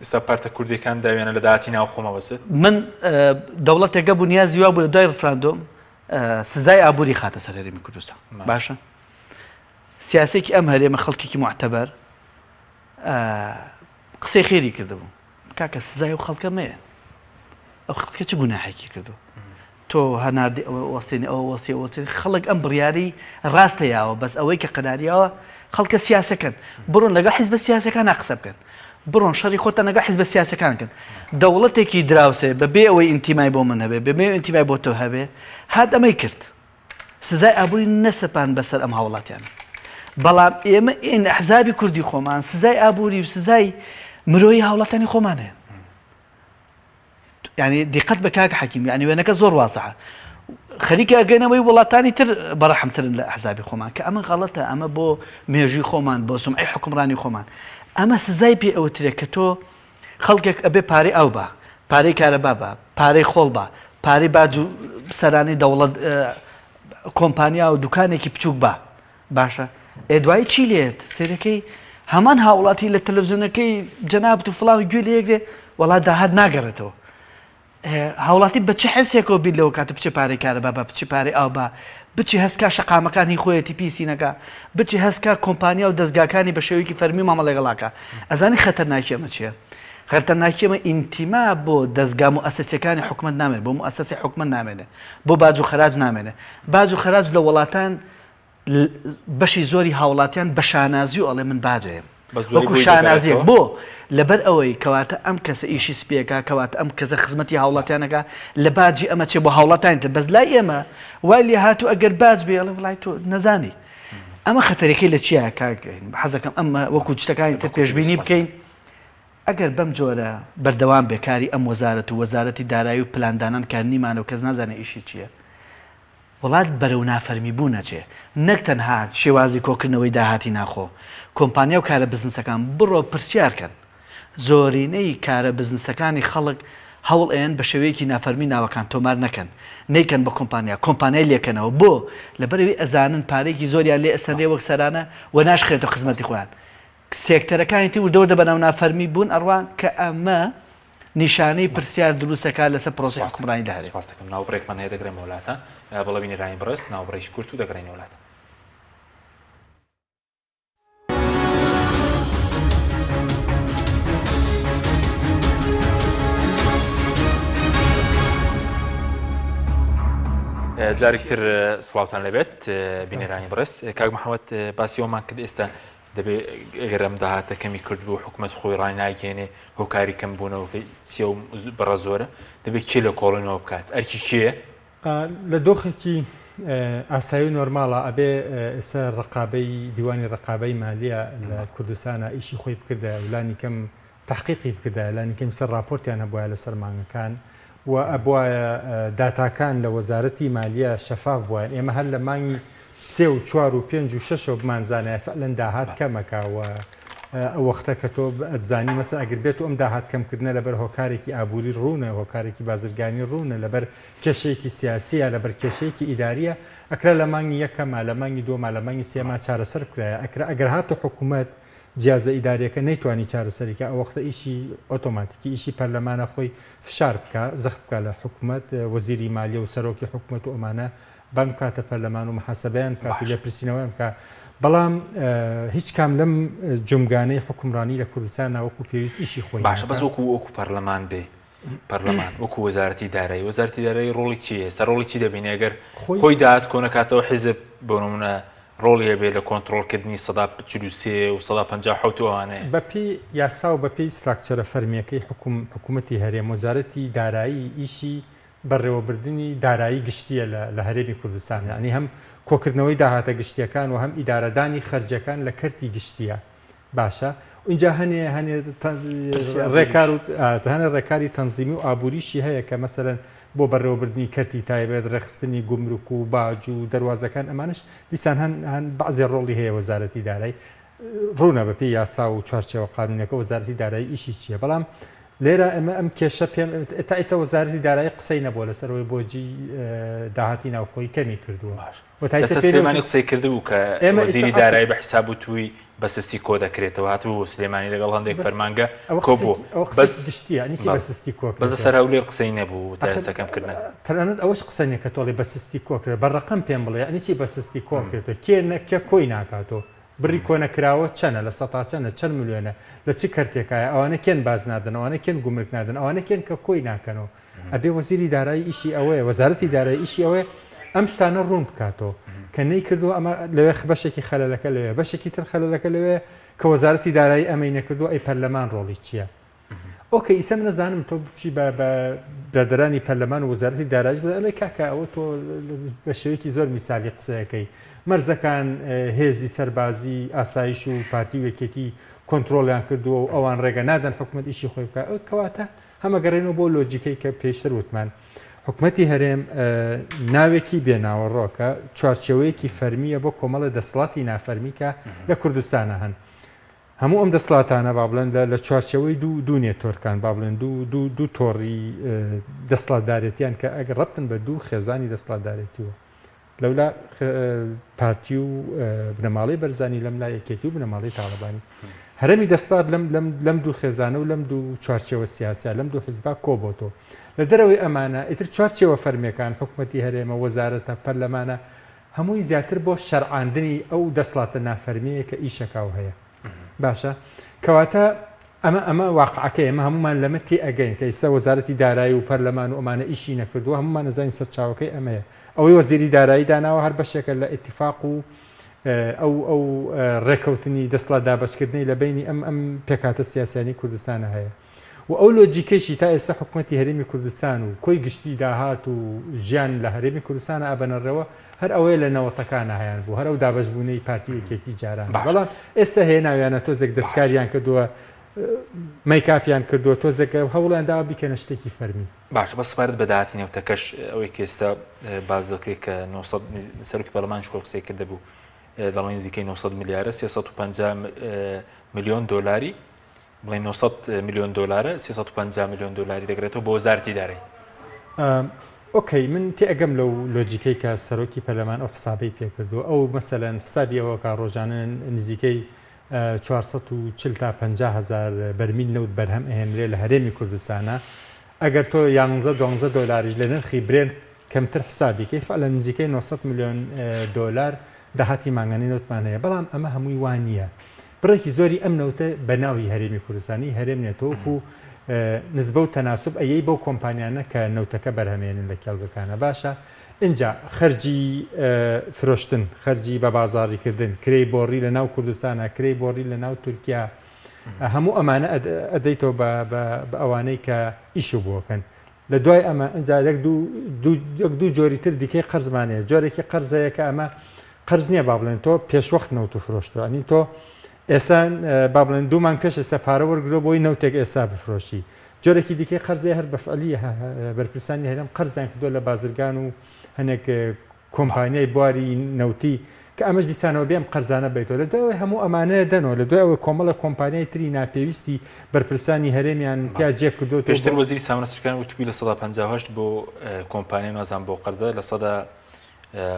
ئێستا پارتە کوردیەکان داوێنە لە داهاتی ناوخۆمەوەست من دەوڵەتێکە بوو نیازی وا بوو لە دوای ڕیفرەندۆم سزای ئابووری خاتە سەر هەرێمی کوردستان باشە سیاسێکی ئەم هەرێمە خەڵکێکی معتەبەر قسەی خێری کردبوو کاکە سزای و خەڵکە مەیە ئەو خەڵکە چ گوناحێکی کردو تۆ هەناردی ئەوە وەسێنی ئەوە وەسی خەڵک ئەم بڕیاری ڕاستەیەوە بەس ئەوەی کە قەناریەوە خەڵکە سیاسەکەن بڕۆن لەگەڵ حیزبە سیاسەکان قسە بکەن بڕۆن شەڕی خۆتە نەگە حیزب سیاسەکانکن دەوڵەتێکی دراوسێ بەبێ ئەوەی ئینتیمای بۆ من هەبێ بەبێ ئینتیمای بۆ تۆ هەبێ هات ئەمەی کرد سزای ئابووری نەسەپان بەسەر ئەم هاوڵاتیان بەڵام ئێمە ئین ئەحزابی کوردی خۆمان سزای ئابووری و سزای مرۆیی هاوڵاتانی خۆمانەیە یعنی دیقەت بە کاک حەکیم یعنی وێنەکە زۆر واسعە خەریکە ئەگەنەوەی وڵاتانی تر بەڕەحمترن لە ئەحزابی خۆمان کە ئەمە غەڵەتە ئەمە بۆ مێژووی خۆمان بۆ سومعی حکومڕانی خۆمان ئەمە سزای پێ ئەوترێ کە تۆ خەڵکێک ئەبێ پارەی ئەو بە پارەی کارەبا بە پارەی خۆڵ بە پارەی باج و سەرانی دەوڵەت کۆمپانیا و دوکانێکی بچووک بە باشە دوایی چی لێت سێرەکەی هەمان هاوڵاتی لە تەلەڤیزیۆنەکەی جەنابەت و فڵان گوێ لێگرێ وڵات داهات ناگەڕێتەوە هاوڵاتی بە چه حسێکەوە بیت لەوە کاتە بچێ پارەی کارەبا بە بچی پارەی ئاو بە بچی هەسکا شەقامەکانی خۆیەتی پیسینەکە بچی هەسکا کۆمپانیا و دەستگاکانی بە شێوەیەکی فەرمی مامەڵێگەڵاکە ئەزانی خەتەرناکی ئەمە چییە؟ خەتەرناکی ئەمە ئینتیما بۆ دەستگا مؤسسەسیەکانی حکومەت نامێنێت بۆ مؤسسەسی حکومەت نامێنێت بۆ باج و خەراج نامێنێت باج و خەراج لە وڵاتان بەشی زۆری هاوڵاتیان بە شانازی و ئەڵێ من باجەیە وەکو شانازیە بۆ لەبەر ئەوەی کەواتە ئەم کەسە ئیشی سپیەکە کەواتە ئەم کەسە خزمەتی هاوڵاتیانەکە لە باجی ئەمە چێ بۆ هاوڵاتیانتە بەس لای ئێمە وای لێ هاتوو ئەگەر باج بێ ئەڵێ وڵای تۆ نەزانی ئەمە خەتەرەکەی لە چیە کاکەین حەزەکەم ئەمە وەکو شتەکانی تر پێشبینی بکەین ئەگەر بەم جۆرە بەردەوام بێکاری ئەم وەزارەت و وەزارەتی دارایی و پلاندانان کارنیمانە و کەس نازانێ ئیشی چییە وڵات بەرەو نافەرمی بوو نەچێ نەک تەنها شێوازی کۆکردنەوەی داهاتی ناخۆ کۆمپانیا و کارە بزنسەکان بڕۆ پرسیارکەن زۆرینەی کارە بزنسەکانی خەڵک هەوڵ ئێن بە شێوەیەکی نافەرمی ناوەکان تۆمار نەکەن نیکەن بە کۆمپانیای لێکەنەوە بۆ لەبەرەوەی ئەزانن پارێکی زۆریان لێ ئەسەندێ وەک سەرانە و ناشخێتە خزمەتی خۆیان سێکتەرەکانی تی وردەوردە بە ناو نافەرمی بوون ئەڕوان کە ئەمە نیشانەی پرسیار دروستەکە لەسەر پرۆسی حکومڕانی داهێت سپاس دەکەم ناوبڕێکمان هەیە دەگرێمە وڵاتە بەڵێنی ڕانی بڕست ناوبڕێکی کورت و دەگرێنە وڵاتە جارێکتر سڵاوتان لەبێت بینێرانی بڕست کاک محەممەد باسیەوەمان کرد ئێستا دەبێت ئەگەرم داهاتە کەمی کرد بوو حکوومەت خۆی ڕای ناگەێنێ هۆکاری کەم بوونەوە چیە و بەڕە زۆرە دەبێت کێ لە کۆڵێنەوە بکات ئەرکی کێ لە دۆخێکی ئاسایی نۆرماڵە ئەبێ ئێستا ڕقابەی دیوانی ڕقابەی مالیە لە کوردستانە ئیشی خۆی بکردە ولانی کەم تحقیقی بکردە لانی کەم سەر راپۆرتیان هەبووە لە سەرمانگەکان و ئەبواە داتاکان لە وەزارەتی مالیە شەفاف بووە ئێمە هەر لە مانگی 3 و 4 و 5 و 6 بمانزانە فعلەن داهات کەمەکەوە ئەو وەختە کە تۆ ئەتزانی مەسەن ئەگەر بێت و ئەم داهات کەمکردنە لەبەر هۆکارێکی ئابووری ڕوونە هۆکارێکی بازرگانی ڕوونە لەبەر کێشەیەکی سیاسیە لەبەر کێشەیەکی ئیداریە ئەکرا لە مانگی یەکەمە لە مانگی دووەمە لە مانگی سێما چارەسەر بکرایە ئەکرا ئەگەر هاتو حکوومەت جیازە ئیداریەکە نەیتوانی چارەسەریکە ئەو وەختە ئیشی ئۆتۆماتیکی ئیشی پەرلەمانە خۆی فشار بکە زەخت بکە لە حکوومەت وەزیری مالیە و سەرۆکی حکوومەت و ئەمانە بانگ کاتە پەرلەمان و محاسبەیان کاتی لێ پرسیینەوەیان کە بەڵام هیچ کام لەم جمگانەی حکومڕانی لە کوردستان ناوەکو پێویست ئیشی خۆی باشە بەس وەکو پەرلەمان بێ پەرلەمان وەکو وەزارەتی دارایی وەزارەتی دارایی ڕۆڵی چیە ئێستا ڕۆڵی چی دەبینێ ئەگەر خۆی داهات کۆنەکاتەوە حیزب بۆ نمونە ڕۆڵی هەبێ لە کۆنتڕۆڵکردنی 143 و 157 ئەوانەیە بەپی یاسا و بەپی ستراکچەرە فەرمیەکەی حکوومەتی هەرێم وەزارەتی دارایی ئیشی بەڕێوەبردننی دارایی گشتیە لە هەرێمی کوردستان ینی هەم کۆکردنەوەی داهاتە گشتیەکان و هەم ئیدارەدانی خەرجەکان لە کەرتی گشتیە باشە اینجا هەنێ ڕێکاری تەنزیمی و ئابووریشی هەیە کە مەسەرەن بۆ بەڕێوەبردننی کەرتی تایبێت ڕێخستنی گومرک و باج و دەواازەکان ئەمانش دیسان هەن بەعزێ ڕۆڵی هەیە وەزارەتی دارایی ڕوونە بەپی یاسا و چوارچەوە قانونەکە وەزارەتی دارایی ئیشی چییە بەڵام لێرە ئەمە ئەم کێشە پێم تا ئێستا وەزارەتی دارایی قسەی نەبووە لەسەرەوەی بۆجی داهاتی ناوخۆی کەمی کردووە سلێمانی قسەی کردبوو کە وەزیری دارایی بە حساب و توی بەسستی کۆ دەکرێتەوە هاتبوو سلێمانی لەگەڵ هەندێک فەرمانگە کۆ بوو بەسستی کۆ بەزە سەر هەولێر قسەی نەبوو تا ئێستەکەمکردن تەنانەت ئەوەش قسەنێک کە تۆڵی بەسستی کۆکرێت بەڕقم پێم بڵێ ئەنی چی بەسستی کۆکرێتەوە کێ کۆی ناکاتەوە بڕی کۆنەکراوە چەنە لە سەتا چەنە چەند ملیۆنە لە چی کەرتێکایە ئەوانە کێن باز نادن ئەوانە کێن گومرک نادن ئەوانە کێن کە کۆی ناکەنەوە ئەبێ وەزیری دارایی ئیشی ئەوەیە وەزارەتی دارایی ئیشی ئەوەیە ئەم شتانە ڕوون بکاتەوە کە نەی کردو ئەمە لەوێ بەشێکی خەلەلەکە لەوێ بەشێکی تر خەلەلەکە لەوێ کە وەزارەتی دارایی ئەمەی نەکردو ئەی پەرلەمان ڕۆڵی چییە؟ ئۆکە ئیسە من نەزانم تۆ بچی بە دادەرانی پەرلەمان و وەزارەتی دارایش بڵێ کاکە ئەوە تۆ بە شێوەیەکی زۆر میسالی قسەکەی مەرزەکان هێزی سەربازی ئاسایش و پارتی و یەکێتی کۆنتترۆلیان کردووە و ئەوان ڕێگە نادەن حکوومەت ئیشی خۆی بکە کەواتە هەمەگەڕێنەوە بۆ لۆجیکەی کە پێشتر وتمان حکوومەتی هەرێم ناوێکی بێناوەڕۆکە چوارچێوەیەکی فەرمیە بۆ کۆمەڵە دەسڵاتی نافەرمیکە لە کوردستانە هەن هەموو ئەم دەسڵاتانە با بڵێن لە چوارچەوەی دوو نێتۆرکان با بڵێن دوو تۆڕی دەسڵاتدارێتیان کە ئەگەر ڕەبتن بە دوو خێزانی دەسڵاتدارێتیوە لەولا پارتی و بنەماڵی بەرزانی لەم لا یەکێتی و بنەماڵی تاالبانی هەرمی دەسڵات لەم دوو خێزانە و لەم دوو چوارچەوە سیاسە لەم دوو حیزبا کۆبۆتۆ لە دەرەوەی ئەمانە ئیتر چوارچەوە فەرمیەکان حکوومەتی هەرێمە وەزارەتە پەرلەمانە هەمووی زیاتر بۆ شەرعاندنی ئەو دەسڵاتە نافەرمیەیە کە ئیشەکاو هەیە باشە کەواتە ئەمە واقعەکەی ئەمە هەمومان لەمە تێ ئەگەین کە ئێستا وەزارەتی دارایی و پەرلەمان و ئەمانە ئیشی نەکردووە هەمومان نەزانین سەرچاوەکەی ئەمەیە ئەوەی وەزیری دارایی داناوە هەر بەشێکە لە ئیتیفاق و ئەو ڕێکەوتنی دەسڵات دابەشکردنی لە بینی ئەم پێکاتە سیاسیانی کوردستانە هەیە و ئەو لۆجیکەشی تا ئێستا حکوومەتی هەرێمی کوردستان و کۆی گشتی داهات و ژیان لە هەرێمی کوردستانە ئابەنەڕەوە هەر ئەوەیە لە نەوەتەکانە هەیان بوو هەر ئەو دابەشبوونەی پارتی وەکێتی جاران بەڵام ئێستا هەیە ناویانە تۆزێک دەستکاریان کردووە مەیکاپیان کردووە تۆزێکە هەوڵیان داوا بیکەنە شتێکی فەرمی باش بە سپارت بەداهاتی نێوتەکەش ئەوەی کە ئێستا باز دەکرێت کە سەرۆکی پەرلەمانش قسەی کرده بوو دەڵێن نزیکەی 900 میلیارە 350 میلیۆن دۆلاری بڵێن 900 میلیۆن دۆلارە 350 میلیۆن دۆلاری دەگرێتەوە بۆ وەزارەتی دارایی ئۆکەی من تێئەگەم لەو لۆجیکەی کە سەرۆکی پەرلەمان ئەو حسابەی پێکردو ئەو مەسەلەن حسابی ئەوە کە ڕۆژانە نزیکەی 440 تا 50 هزار بەرمیل نەوت بەرهەم ئەهێنرێ لە هەرێمی کوردستانە ئەگەر تۆ 11-12 دۆلاریش لە نرخی برێن کەمتر حسابیکەی فعلا نزیکەی 900 میلیۆن دۆلار داهاتی مانگانی نەوتمان هەیە بەڵام ئەمە هەمووی وان نییە بڕێکی زۆری ئەم نەوتە بە ناوی هەرێمی کوردستانی هەرێم نێتەوە و نسبە و تەناسب ئەیەی بەو کۆمپانیانە کە نەوتەکە بەرهەمێنن لە کێڵگەکانە باشە اینجا خەرجی فرۆشتن خەرجی بە بازاڕیکردن کرێی بۆڕی لە ناو کوردستانە کرێی بۆڕی لە ناو تورکیا هەموو ئەمانە ئەدەیتەوە بە ئەوانەی کە ئیشو بووەکەن لە دوای ئەمە ئەجا دوو جۆری تر دیکەی قەرزمانەیە جۆرێکی قەرزەیە کە ئەمە قەرز نییە با بڵێن تۆ پێشوەخت نەوت و فرۆشتەوە ئەنی تۆ ئێستا با بڵێن دوومان پێش ئێستا پارە وەرگرۆ بۆی نەوتێک ئێستا بفرۆشی جۆرێکی دیکەی قەرزەیە هەر بەفعلی بەرپرسانی هەرێم قەرزیان کردووە لە بازرگان و هەنێک کۆمپانیای بواری نەوتی کە ئەمەش دیسانەوە بێم قەرزانە بیتەوە لە دوای هەموو ئەمانەیە دەنەوە لە دوای ئەوە کۆمەڵە کۆمپانیای تری ناپێویستی بەرپرسانی هەرێمیان تیا جێ کردو پێشتر وەزیری سامانەسەرەکان وتبی لە 158 بۆ کۆمپانیای نازان بۆ قەرزە لە سەدا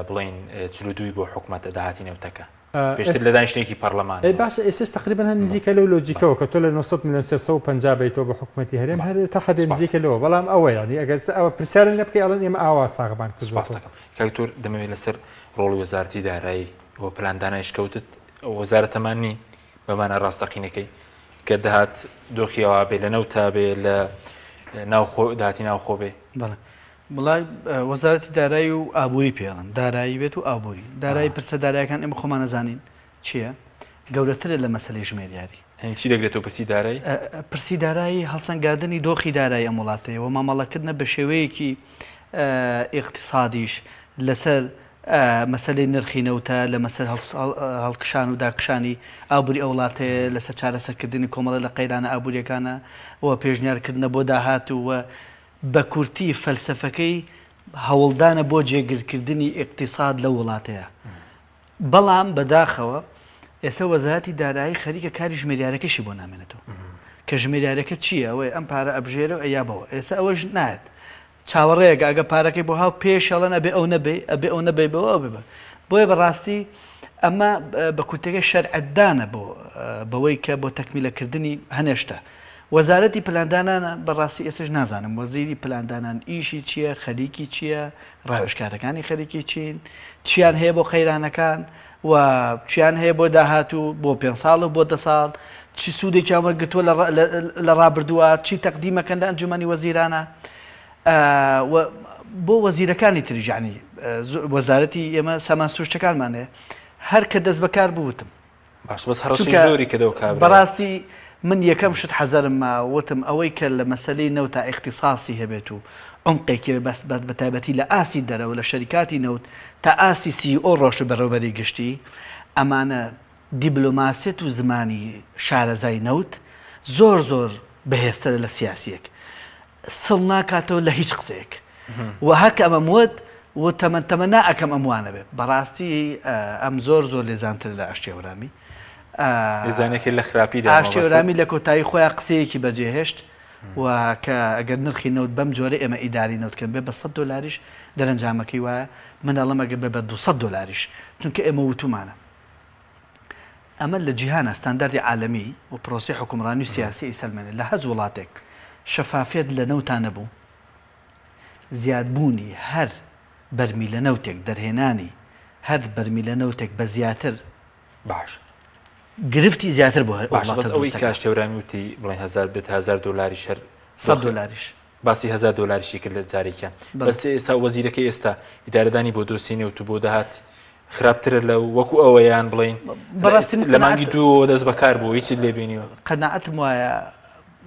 بڵین 42 بۆ حکوومەتە داهاتی نێوتەکە پێشتر لە دانیشتێکی پەرلەمان باشە ئێستا تقریبا هەن نزیکە لەو لۆجیکەوە کە تۆ لە 900 میلیۆن 350 بیتەوە بە حکوومەتی هەرێم هەر تا حدێ نزیکە لەوە بەڵام ئەوە یعنی ئەگەر ئەوە پرسیارن لە بکەی ئەڵێن ئێمە ئاوا ساغبان کردووە کاکتۆر دەمەوێت لەسەر ڕۆڵی وەزارەتی دارایی بۆ پلاندانایش کەوتت وەزارەتەمان نی بەمانە ڕاستەقینەکەی کە دەهات دۆخیەوە بێ لە نەوتا بێ لە داهاتی ناوخۆ بێ بڵای وەزارەتی دارایی و ئابووری پێڵن دارایی بێت و ئابووری دارایی پرسە دارایەکان ئێمە خۆمان نەزانین چییە گەورەترە لە مەسەلەی ژمێریاری چی دەگرێتەوە پرسی دارایی پرسی دارایی هەڵسەنگاردنی دۆخی دارایی ئەم وڵاتەیەوە مامەڵەکردنە بە شێوەیەکی ئیقتصادیش لەسەر مەسەلەی نرخی نەوتە لە مەسەر هەڵکشان و داکشانی ئابووری ئەو وڵاتەیە لەسەر چارەسەرکردنی کۆمەڵە لە قەیرانە ئابووریەکانە ئەوە پێشنیارکردنە بۆ داهاتووە بە کورتی فەلسەفەکەی هەوڵدانە بۆ جێگیرکردنی ئیقتصاد لە وڵاتەیە بەڵام بەداخەوە ئێستا وەزارەتی دارایی خەریکە کاری ژمێریارەکەشی بۆ نامێنێتەوە کە ژمێریارەکە چییە ئەوەی ئەم پارە ئەبژێرە و ئەیابەوە ئێستا ئەوەش نایەت چاوەڕێک ئەگە پارەکەی بۆ هاو پێشەڵەن ئەبێ ئەو نەبێ ئەبێ ئەو نەبێ بەوە ئەو ببە بۆیە بەڕاستی ئەمە بە کوتەکە شەرعەتدانە بەوەی کە بۆ تەکمیلەکردنی هەنێشتا وەزارەتی پلاندانانە بەڕاستی ئێستش نازانم وەزیری پلاندانان ئیشی چییە خەریکی چییە ڕاوێژکارەکانی خەریکی چین چیان هەیە بۆ قەیرانەکان و چیان هەیە بۆ داهاتوو بۆ 5 ساڵ و بۆ 10 ساڵ چی سوودێکیان وەرگرتووە لە ڕابردووە چی تەقدیمەکەن لە ئەنجومەنی وەزیرانە بۆ وەزیرەکانی تریژانی وەزارەتی ئێمە سامانسروشتەکانمانەیە هەر کە دەست بەکار بوتم باش بەس هەڕەشی زۆری کردەوە کابرا بەڕاستی من یەکەم شت حەزەرم ما وتم ئەوەی کە لە مەسلەی نەوت تا اختصاصی هەبێت و عمقێکی بە تایبەتی لە ئاسی دەرەوە لە شەریکاتی نەوت تا ئاسی CEO ڕۆژ بەڕێوەبەری گشتی ئەمانە دیبلۆماسیەت و زمانی شارەزای نەوت زۆر بەهێزترە لە سیاسیەک سڵ ناکاتەوە لە هیچ قسەیەک و هەک ئەمەم وت و تەمەنا ئەەکەم ئەموانە بێت بەڕاستی ئەم زۆر لێزانتر لە ئاشتێوەرامی لێزانێکی لە خراپی ئاشتێوەرامی لە کۆتایی خۆیان قسەیەکی بەجێهێشت و کە ئەگەر نرخی نەوت بەم جۆرە ئێمە ئیداری نەوتکەن بێ بە $100 دەرەنجامەکەی وایە منەڵەمەگە بێ بە $200 چونکە ئێمە وتومانە ئەمە لە جیهانە ستانداردی عالەمی و پرۆسی حکومڕانی و سیاسی ئیسلمێنێ لە هەز وڵاتێک شەفافیت لە نەوتان نەبوو زیادبوونی هەر بەرمی لە نەوتێک دەرهێنانی هەر بەرمی لە نەوتێک بە زیاتر باش گرفتی زیاتر بۆ بەس ئەوەی کاشتێورامی وتی بڵێن $1000 بێت $1000 شەر $100 باسی $1000 کرد لە جارێکیان بەس ئێستا وەزیرەکەی ئێستا ئیدارەدانی بۆ دۆسینێ و تو بۆ داهات خراپترە لە وەکو ئەوەیان بڵین بەڕاستی لە مانگی دوو دەست بەکار بوو هیچ لێبینیوە قەناعەتم وایە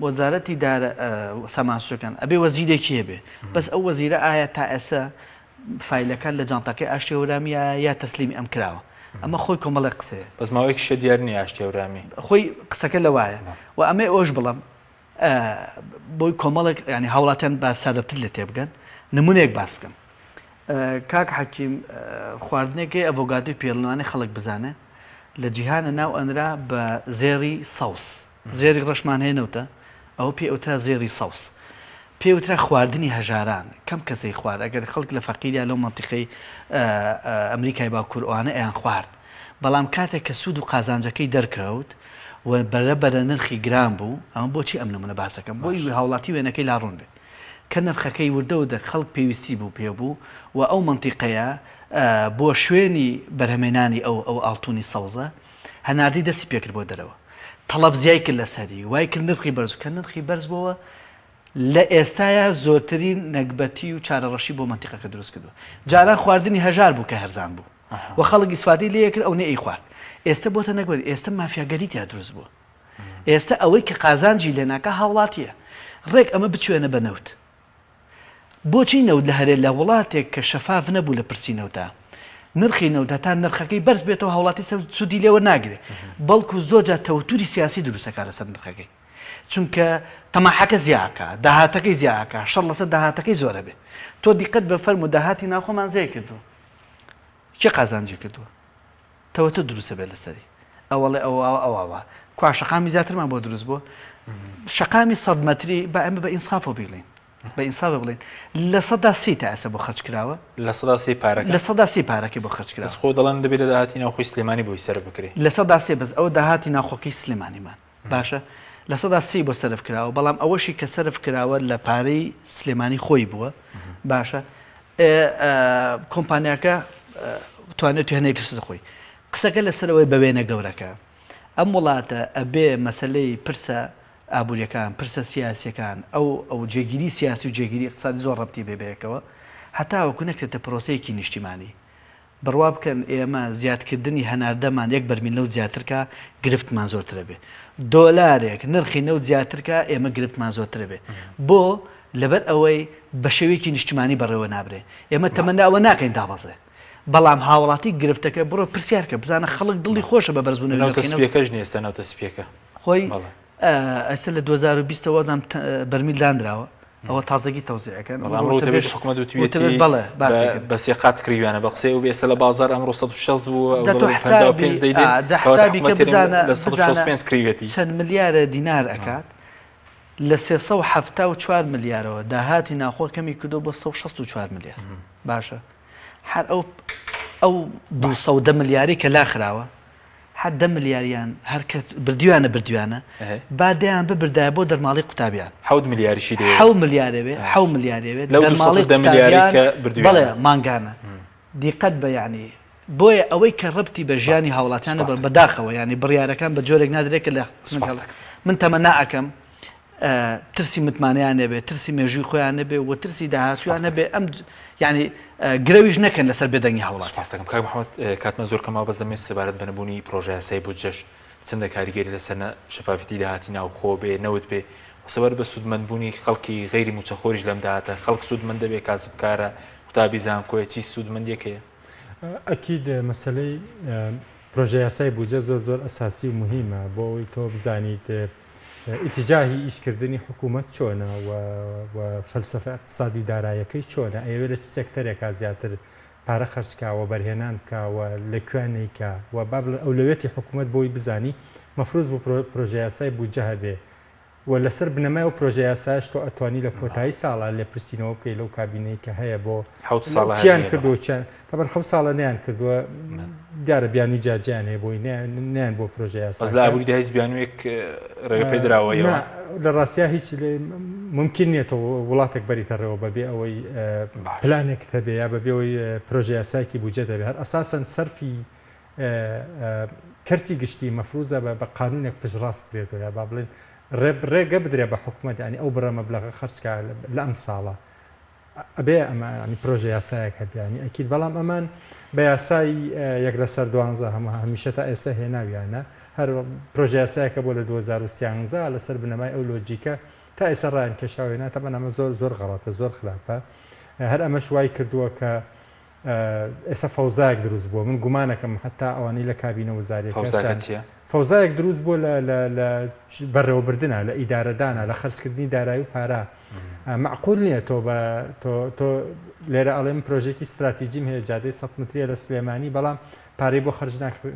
وەزارەتی سەماسوەکان ئەبێ وەزیرێکی هەبێ بەس ئەو وەزیرە ئایا تا ئێستا فایلەکان لە جانتاکەی ئاشتێوەرامی یا تەسلیمی ئەم کراوە ئەمە خۆی کۆمەڵی قسەیە بەس ماوەیەکی شە دیار نیە ئاشتێوەرامی خۆی قسەکە لەوایە و ئەمێ ئەوش بڵم بۆی کۆمەڵێک ینی هاوڵاتیان با سادەتر لێ تێبگەن نمونەیەک باس بکەم کاک حەکیم خواردنێکی ئەڤۆگادۆی پێڵوانی خەڵک بزانێ لە جیهانە ناو ئەنرا بە زێری سەوس زێری ڕەشمان هێنەوتە ئەوە پێوترا زێری سەوس پێوترا خواردنی هەژاران کەم کەسەی خوارد ئەگەر خەڵک لە فەقیریا لەو منتیقەی ئەمریکای باکوورئانە ئەیان خوارد بەڵام کاتێک کە سوود و قازانجەکەی دەرکەوت و بەرە نرخی گران بوو ئەمە بۆچی ئەم نمونە باسەکەم بۆی هاوڵاتی وێنەکەی لاڕوون بێت کە نرخەکەی وردەودە خەڵک پێویستی بوو پێبوو و ئەو منتیقەیە بۆ شوێنی بەرهەمێنانی ئەو ئاڵتونی سەوزە هەناردی دەستی پێکرد بۆ دەرەوە تەڵەب زیای کرد لەسەری وای کرد نرخی بەرز کە نرخی بەرز بووە لە ئێستاە زۆرترین نەکبەتی و چارەڕەشی بۆ منتیقەکە دروست کردو جاران خواردنی هەژار بوو کە هەرزان بوو و خەڵک ئیسفادەی لێ کرد ئەو نەی خوارد ئێستا بۆتە نەگوێت ئێستا مافیاگەری تیا دروست بووە ئێستا ئەوەی کە قازانجی لێناکە هاوڵاتیە ڕێک ئەمە بچوێنە بەنەوت بۆچی نەوت لە هەرێ لە وڵاتێک کە شەفاف نەبوو لە پرسی نەوتە نرخی نەوتە تا نرخەکەی بەرز بێتەوە هاوڵاتی سوودی لێوە ناگرێت بەڵکو زۆرجا تەوتوری سیاسی دروستەکە لەسەر نرخەکەی چونکە تەماحەکە زیاکە داهاتەکەی زیاکە شەڕ لەسەر داهاتەکەی زۆرە بێ تۆ دیقەت بە فەرمو داهاتی ناخۆمان زێ کردووە چی قازانجی کردووە تەوەتە دروستە بێت لەسەری ئەوڵێ ئەوە کوا شەقامی زیاترمان بۆ دروست بووە شەقامی 100 مەتری بە ئەمە بە ئینسافۆ بڵین بە ئینسافە بڵین لە 130 تا ئێستا بۆ خەرج کراوە لە 130 پارەکە لە 130 پارەکەی بۆ خەرج کراوە خۆ دەڵێن دەبێت لە داهاتی ناوخۆی سلێمانی بۆی سەر بکرێت لە 130 بەس ئەو داهاتی ناوخۆکەی سلێمانیمان باشە لە 130 بۆ سەرف کراوە بەڵام ئەوەشی کە سەرف کراوە لە پارەی سلێمانی خۆی بووە باشە کۆمپانیاکە توانێت تو هەنێک لەسەر خۆی قسەکە لەسەرەوەی بەوێنە گەورەکە ئەم وڵاتە ئەبێ مەسلەی پرسە ئابوووریەکان پرسە سیاسیەکان ئەو جێگیری سیاسی و جێگیری اقتصادی زۆر ڕەبتی بێبەیەکەوە هەتا وەکو نەکرێتە پرۆسەیەکی نیشتیمانی بڕوا بکەن ئێمە زیادکردنی هەناردەمان یەک بەرمیل لەوت زیاترکە گرفتمان زۆرترە بێ دۆلارێک نرخی نەوت زیاترکە ئێمە گرفتمان زۆرترە بێ بۆ لەبەر ئەوەی بە شێوەیەکی نیشتیمانی بەڕێوە نابرێ ئێمە تەمەناوە ناکەین دابەزێ بەڵام هاوڵاتی گرفتەکە بڕۆ پرسیارکە بزانە خەڵک دڵی خۆشە بە بەرزبوونەوەکەش نیێستا ناوتە سپێکە خۆی ئەسە لە 2020 وەزان بەرمیل دانراوە ئەوە تازەگی تەوزیعەکەن بە سێقات کریوانە بە قسەی و بێستە لە بازار ئەمڕۆ 160 بوو حسابی کە بزانە کریوێتی چەند ملیارە دینار ئەکات لە 374 ملیارەوە داهاتی ناخۆ کەمی کردو بۆ 164 ملیار باشە هەر ئەو 200 ملیاری کە لاخراوە هەر 10 ملیاریان هەرکە بردیوانە بادیان ببردایە بۆ دەرماڵی قوتابیان 7 ملیاریشی دێ 7 ملیارێ 7 ملیارێ دەرماڵی بەڵێ مانگانە دیقەت بە یعنی بۆیە ئەوەی کە ڕبتی بە ژیانی هاوڵاتیانە بەداخەوە ینی بڕیارەکان بە جۆرێک نادرێت کە لە من تەمە نائەکەم ترسی متمانیان نەبێت ترسی مێژووی خۆیان نەبێ و ترسی داهاتویان نەبێ ئەم ینی گرەویش نەکەن لەسەر بێدەنگی هەوڵات. سپاس دەکەم کاک محەممەد کاتمە زۆر کەما بەس دەمێت سەبارەت بەنەبوونی پرۆژه یاسای بودجەش چەندە کاریگەری لەسەر شەفافیتی داهاتی ناوخۆ بێ نەوت بێ سەبەر بە سوودمەندبوونی خەڵکی غەیری موچەخۆریش لەم داهاتە خەڵک سوودمەند دەبێت کاسبکارە قوتابی زانکۆیە چی سوودمەندیەکەیە؟ ئەکید مەسلەی پرۆژه یاسای بودجە زۆر ئەساسی و مهمە بۆ ئەوەی تۆ بزانیت ئیتیجاهی ئیشکردنی حکوومەت چۆنە و فەلسەفە اقتصادی دارایەکەی چۆنە ئەوێ لە سێکتەرێکا زیاتر پارە خەرچکاوە بەرهێنان بکاوە لە کوێنێکە و با ئەولەوێتی حکوومەت بۆی بزانی مەفروض بۆ پرۆژه یاسای بودجە هەبێ و لەسەر بنەمای و پرۆژه یاسایش تۆ ئەتوانی لە کۆتایی ساڵە لێ پرسیینەوە بکەی لەو کابینەی کە هەیە بۆ چیان کردو چیان تەبەر 7 ساڵە نیان کردووە دیارە بیانووی جاجیان هەیە بۆی نیان بۆ پرۆژه یاسا لە ئابووری هیچ بیانوێک ڕێگە پێ درراوەیەوە لە ڕاستیا هیچ ممکن نیێتەوە وڵاتێک بەریتەڕێەوە بەبێ ئەوەی پلانێک هەبێ یا بەبێەوەی پرۆژه یاسایکی بودجە دەبێت هەر ئەساسەن سەرفی کەرتی گشتی مەفروزە بە قانونێک پشتڕاست بێتەوە یا با بڵێن ڕێگە بدرێ بە حکوومەت ینی ئەو بڕە مەبلەغە خەرچکە لە ئەم ساڵە ئەبێ ئەمە پرۆژه یاسایەک هەبیانی ئەکید بەڵام ئەمان بە یاسای 1 لەسەر 12 هەمیشە تا ئێستا هێناویانە هەر پرۆژه یاسایەکە بۆ لە 2013 لەسەر بنەمای ئەو لۆجیکە تا ئێستا ڕایان کێشاوێنە تەبەن ئەمە زۆر غەڵاتە زۆر خراپە هەر ئەمەش وای کردووە کە ئێستا فەوزایەک دروست بووە من گومانەکەم حتا ئەوانەی لە کابینە وزارێتی فەوزایەک دروست بووە لە بەڕێوەبردنە لە ئیدارەدانە لە خەرجکردنی دارایی و پارە معقول نییە تۆ لێرە ئەڵێم پرۆژێکی استراتیجیم هەیە جادەی 100 متریە لە سلێمانی بەڵام پارەی بۆ خەرج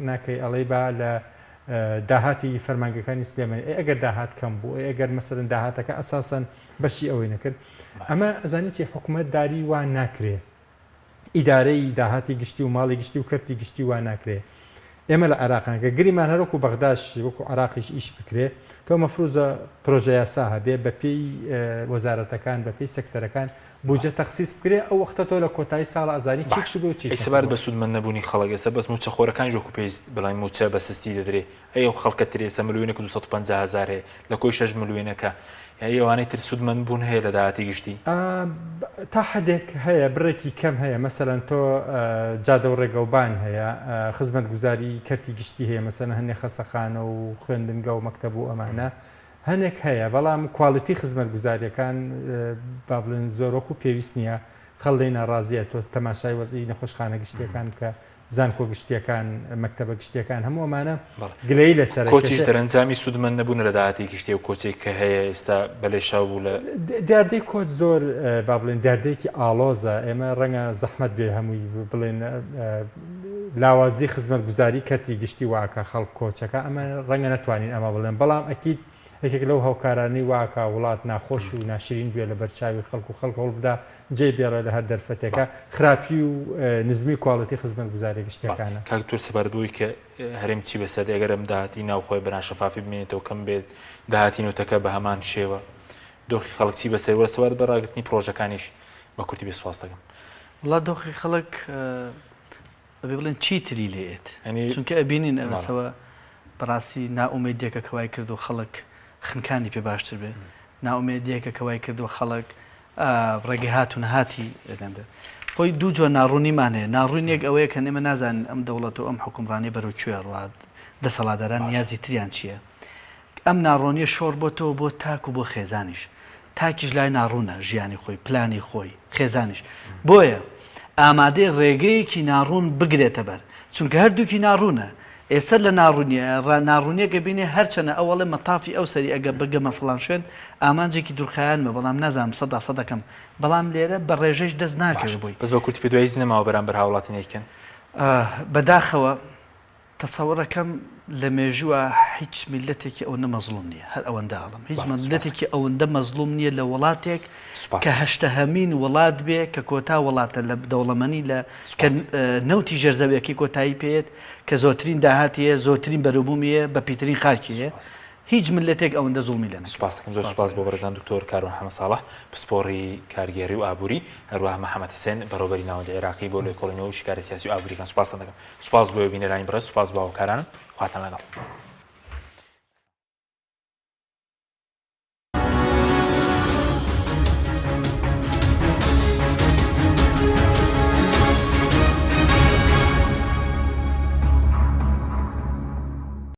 ناکەی ئەڵێ با لە داهاتی فەرمانگەکانی سلێمانی ئەگەر داهات کەم بوو ئەگەر مەسەرن داهاتەکە ئەساسەن بەشی ئەوەی نەکرد ئەمە ئەزانیتی حکوومەت داری وان ناکرێ ئیدارەی داهاتی گشتی و ماڵی گشتی و کەرتی گشتی وان ناکرێ ئێمە لە عراقانگە گریمان هەرۆکو بەغداش وەکو عراقیش ئیش بکرێ تۆ مەفروزە پرۆژه یاسا هەبێ بە پێی وەزارەتەکان بە پێی سەکتەرەکان بودجە تەخسیس بکرێ ئەو وەختە تۆ لە کۆتایی ساڵ ئازاری چی بۆ چی سەبارەت بە سوودمەند نەبوونی خەڵک ئێستا بەس موچەخۆرەکان ژۆکو پێویست بڵین موچە بە سستی دەدرێ ئەو خەڵکە ترێسە ملیۆنێک 250,000 هەیە لە کۆی 6 ملیۆنەکە ئەوانەی تر سوودمەند بوون هەیە لە داهاتی گشتی تا حدێک هەیە بڕێکی کەم هەیە مەسەرەن تۆ جادە و ڕێگەوبان هەیە خزمەت گوزاری کەرتی گشتی هەیە مەسەرەن هەندێک خەسەخانە و خوێندنگە و مەکتەب و ئەمانە هەنێک هەیە بەڵام کواڵیتی خزمەت گوزاریەکان با بڵێن زۆرۆک و پێویست نییە خەڵی ناڕازیە تۆ تەماشای وەزعی نەخۆشخانە گشتیەکان کە زانکۆ گشتیەکان مەکتەبە گشتیەکان هەموو ئەمانە گلەی لەسەر کۆچی دەرەنجامی سوودمەند نەبوون لە داهاتی گشتی و کۆچێک کە هەیە ئێستا بەلێشاو بوو لە دیاردەی کۆچ زۆر با بڵێن دیاردەیەکی ئاڵۆزە ئێمە ڕەنگە زەحمەت بێ هەمووی بڵێن لاوازی خزمەت گوزاری کەرتی گشتی واکە خەڵک کۆچەکە ئەمە ڕەنگە نەتوانین ئەمە بڵێن بەڵام ئەکید یەکێک لەو هاوکارانی واکە وڵات ناخۆش و ناشرین بێ لە بەرچاوی خەڵک و خەڵک هەڵ بدا جێ بێڕە لە هەر دەرفەتێکە خراپی و نزمی کواڵەتی خزمەت گوزاری گشتەکانە کاکتور سەبارەتبووی کە هەرێم چی بەسەر ئەگەرم داهاتی ناوخۆی بەناشەفافی بمێنێتەوە کەم بێت داهاتی نوتەکە بە هەمان شێوە دۆخی خەڵک چی بەسەر وە سەبارەت بە ڕاگررتنی پرۆژەکانیش بە کورتی بێ سواز دەکەم وڵا دۆخی خەڵک بەبێ بڵێن چیتری لێت چونکە ئەبینین ئەمەسەوە بەڕاستی ناومێدیەکە کەوای کرد و خەڵک خنکانی پێ باشتر بێ ناومێدیەکە کەوای کردووە خەڵک ڕێگەی هات و نەهاتی خۆی دوو جۆ ناڕوونیمان هەیە ناڕوونیەک ئەوەیە کە نێمە نازانن ئەم دەوڵەت و ئەم حکومڕانی بەرەوکوێ ڕوات دەسەڵاتداران نیازی تریان چییە ئەم ناڕۆنیە شۆڕ بۆتەوە بۆ تاک و بۆ خێزانیش تاکیش لای ناڕوونە ژیانی خۆی پلانی خۆی خێزانیش بۆیە ئامادەی ڕێگەیەکی ناڕوون بگرێتە بەر چونکە هەردووکی ناڕوونە ئێستا لە ناڕوونیەکە بینێ هەرچەنە ئەوڵێ مەتافی ئەو سەری ئەگە بگەمە فڵان شوێن ئامانجێکی دوورخایانمە بەڵام نازانم 100 دەکەم بەڵام لێرە بە ڕێژەش دەست ناکەش بووی بەس بە کورتی پێ دوای زنەماوە بەرامبەر هاوڵاتینێکن بەداخەوە تەسەوڕەکەم لە مێژووە هیچ میلەتێکی ئەوەندە مەزڵوم نییە هەر ئەوەندە ئاڵم هیچ میلەتێکی ئەوەندە مەزڵوم نییە لە وڵاتێک کە هەشتەهەمین وڵات بێ کە کۆتا وڵاتە لە دەوڵەمەنی لە نەوتی ژێرزەویەکی کۆتایی پێێت کە زۆترین داهاتیە زۆترین بەروبوومیە بە پیترین خاکیە هیچ ملەتێک ئەوەندە زوڵمی لەن سپاس دەکەم زۆر سپاس بۆ بەرزان دکتۆر کاروان حەمەد ساڵح پسپۆڕی کارگێری و ئابووری هەروەها محەممەد حسێن بەڕێوەبەری ناوەندی عێراقی بۆ لێکۆڵینەوە و شیکاری سیاسی و ئابووریەکان سپاس دەکەم سپاس بۆ بینەرانی بەڕێز سپاس بۆ هاوکارانم خواتان لەگەڵ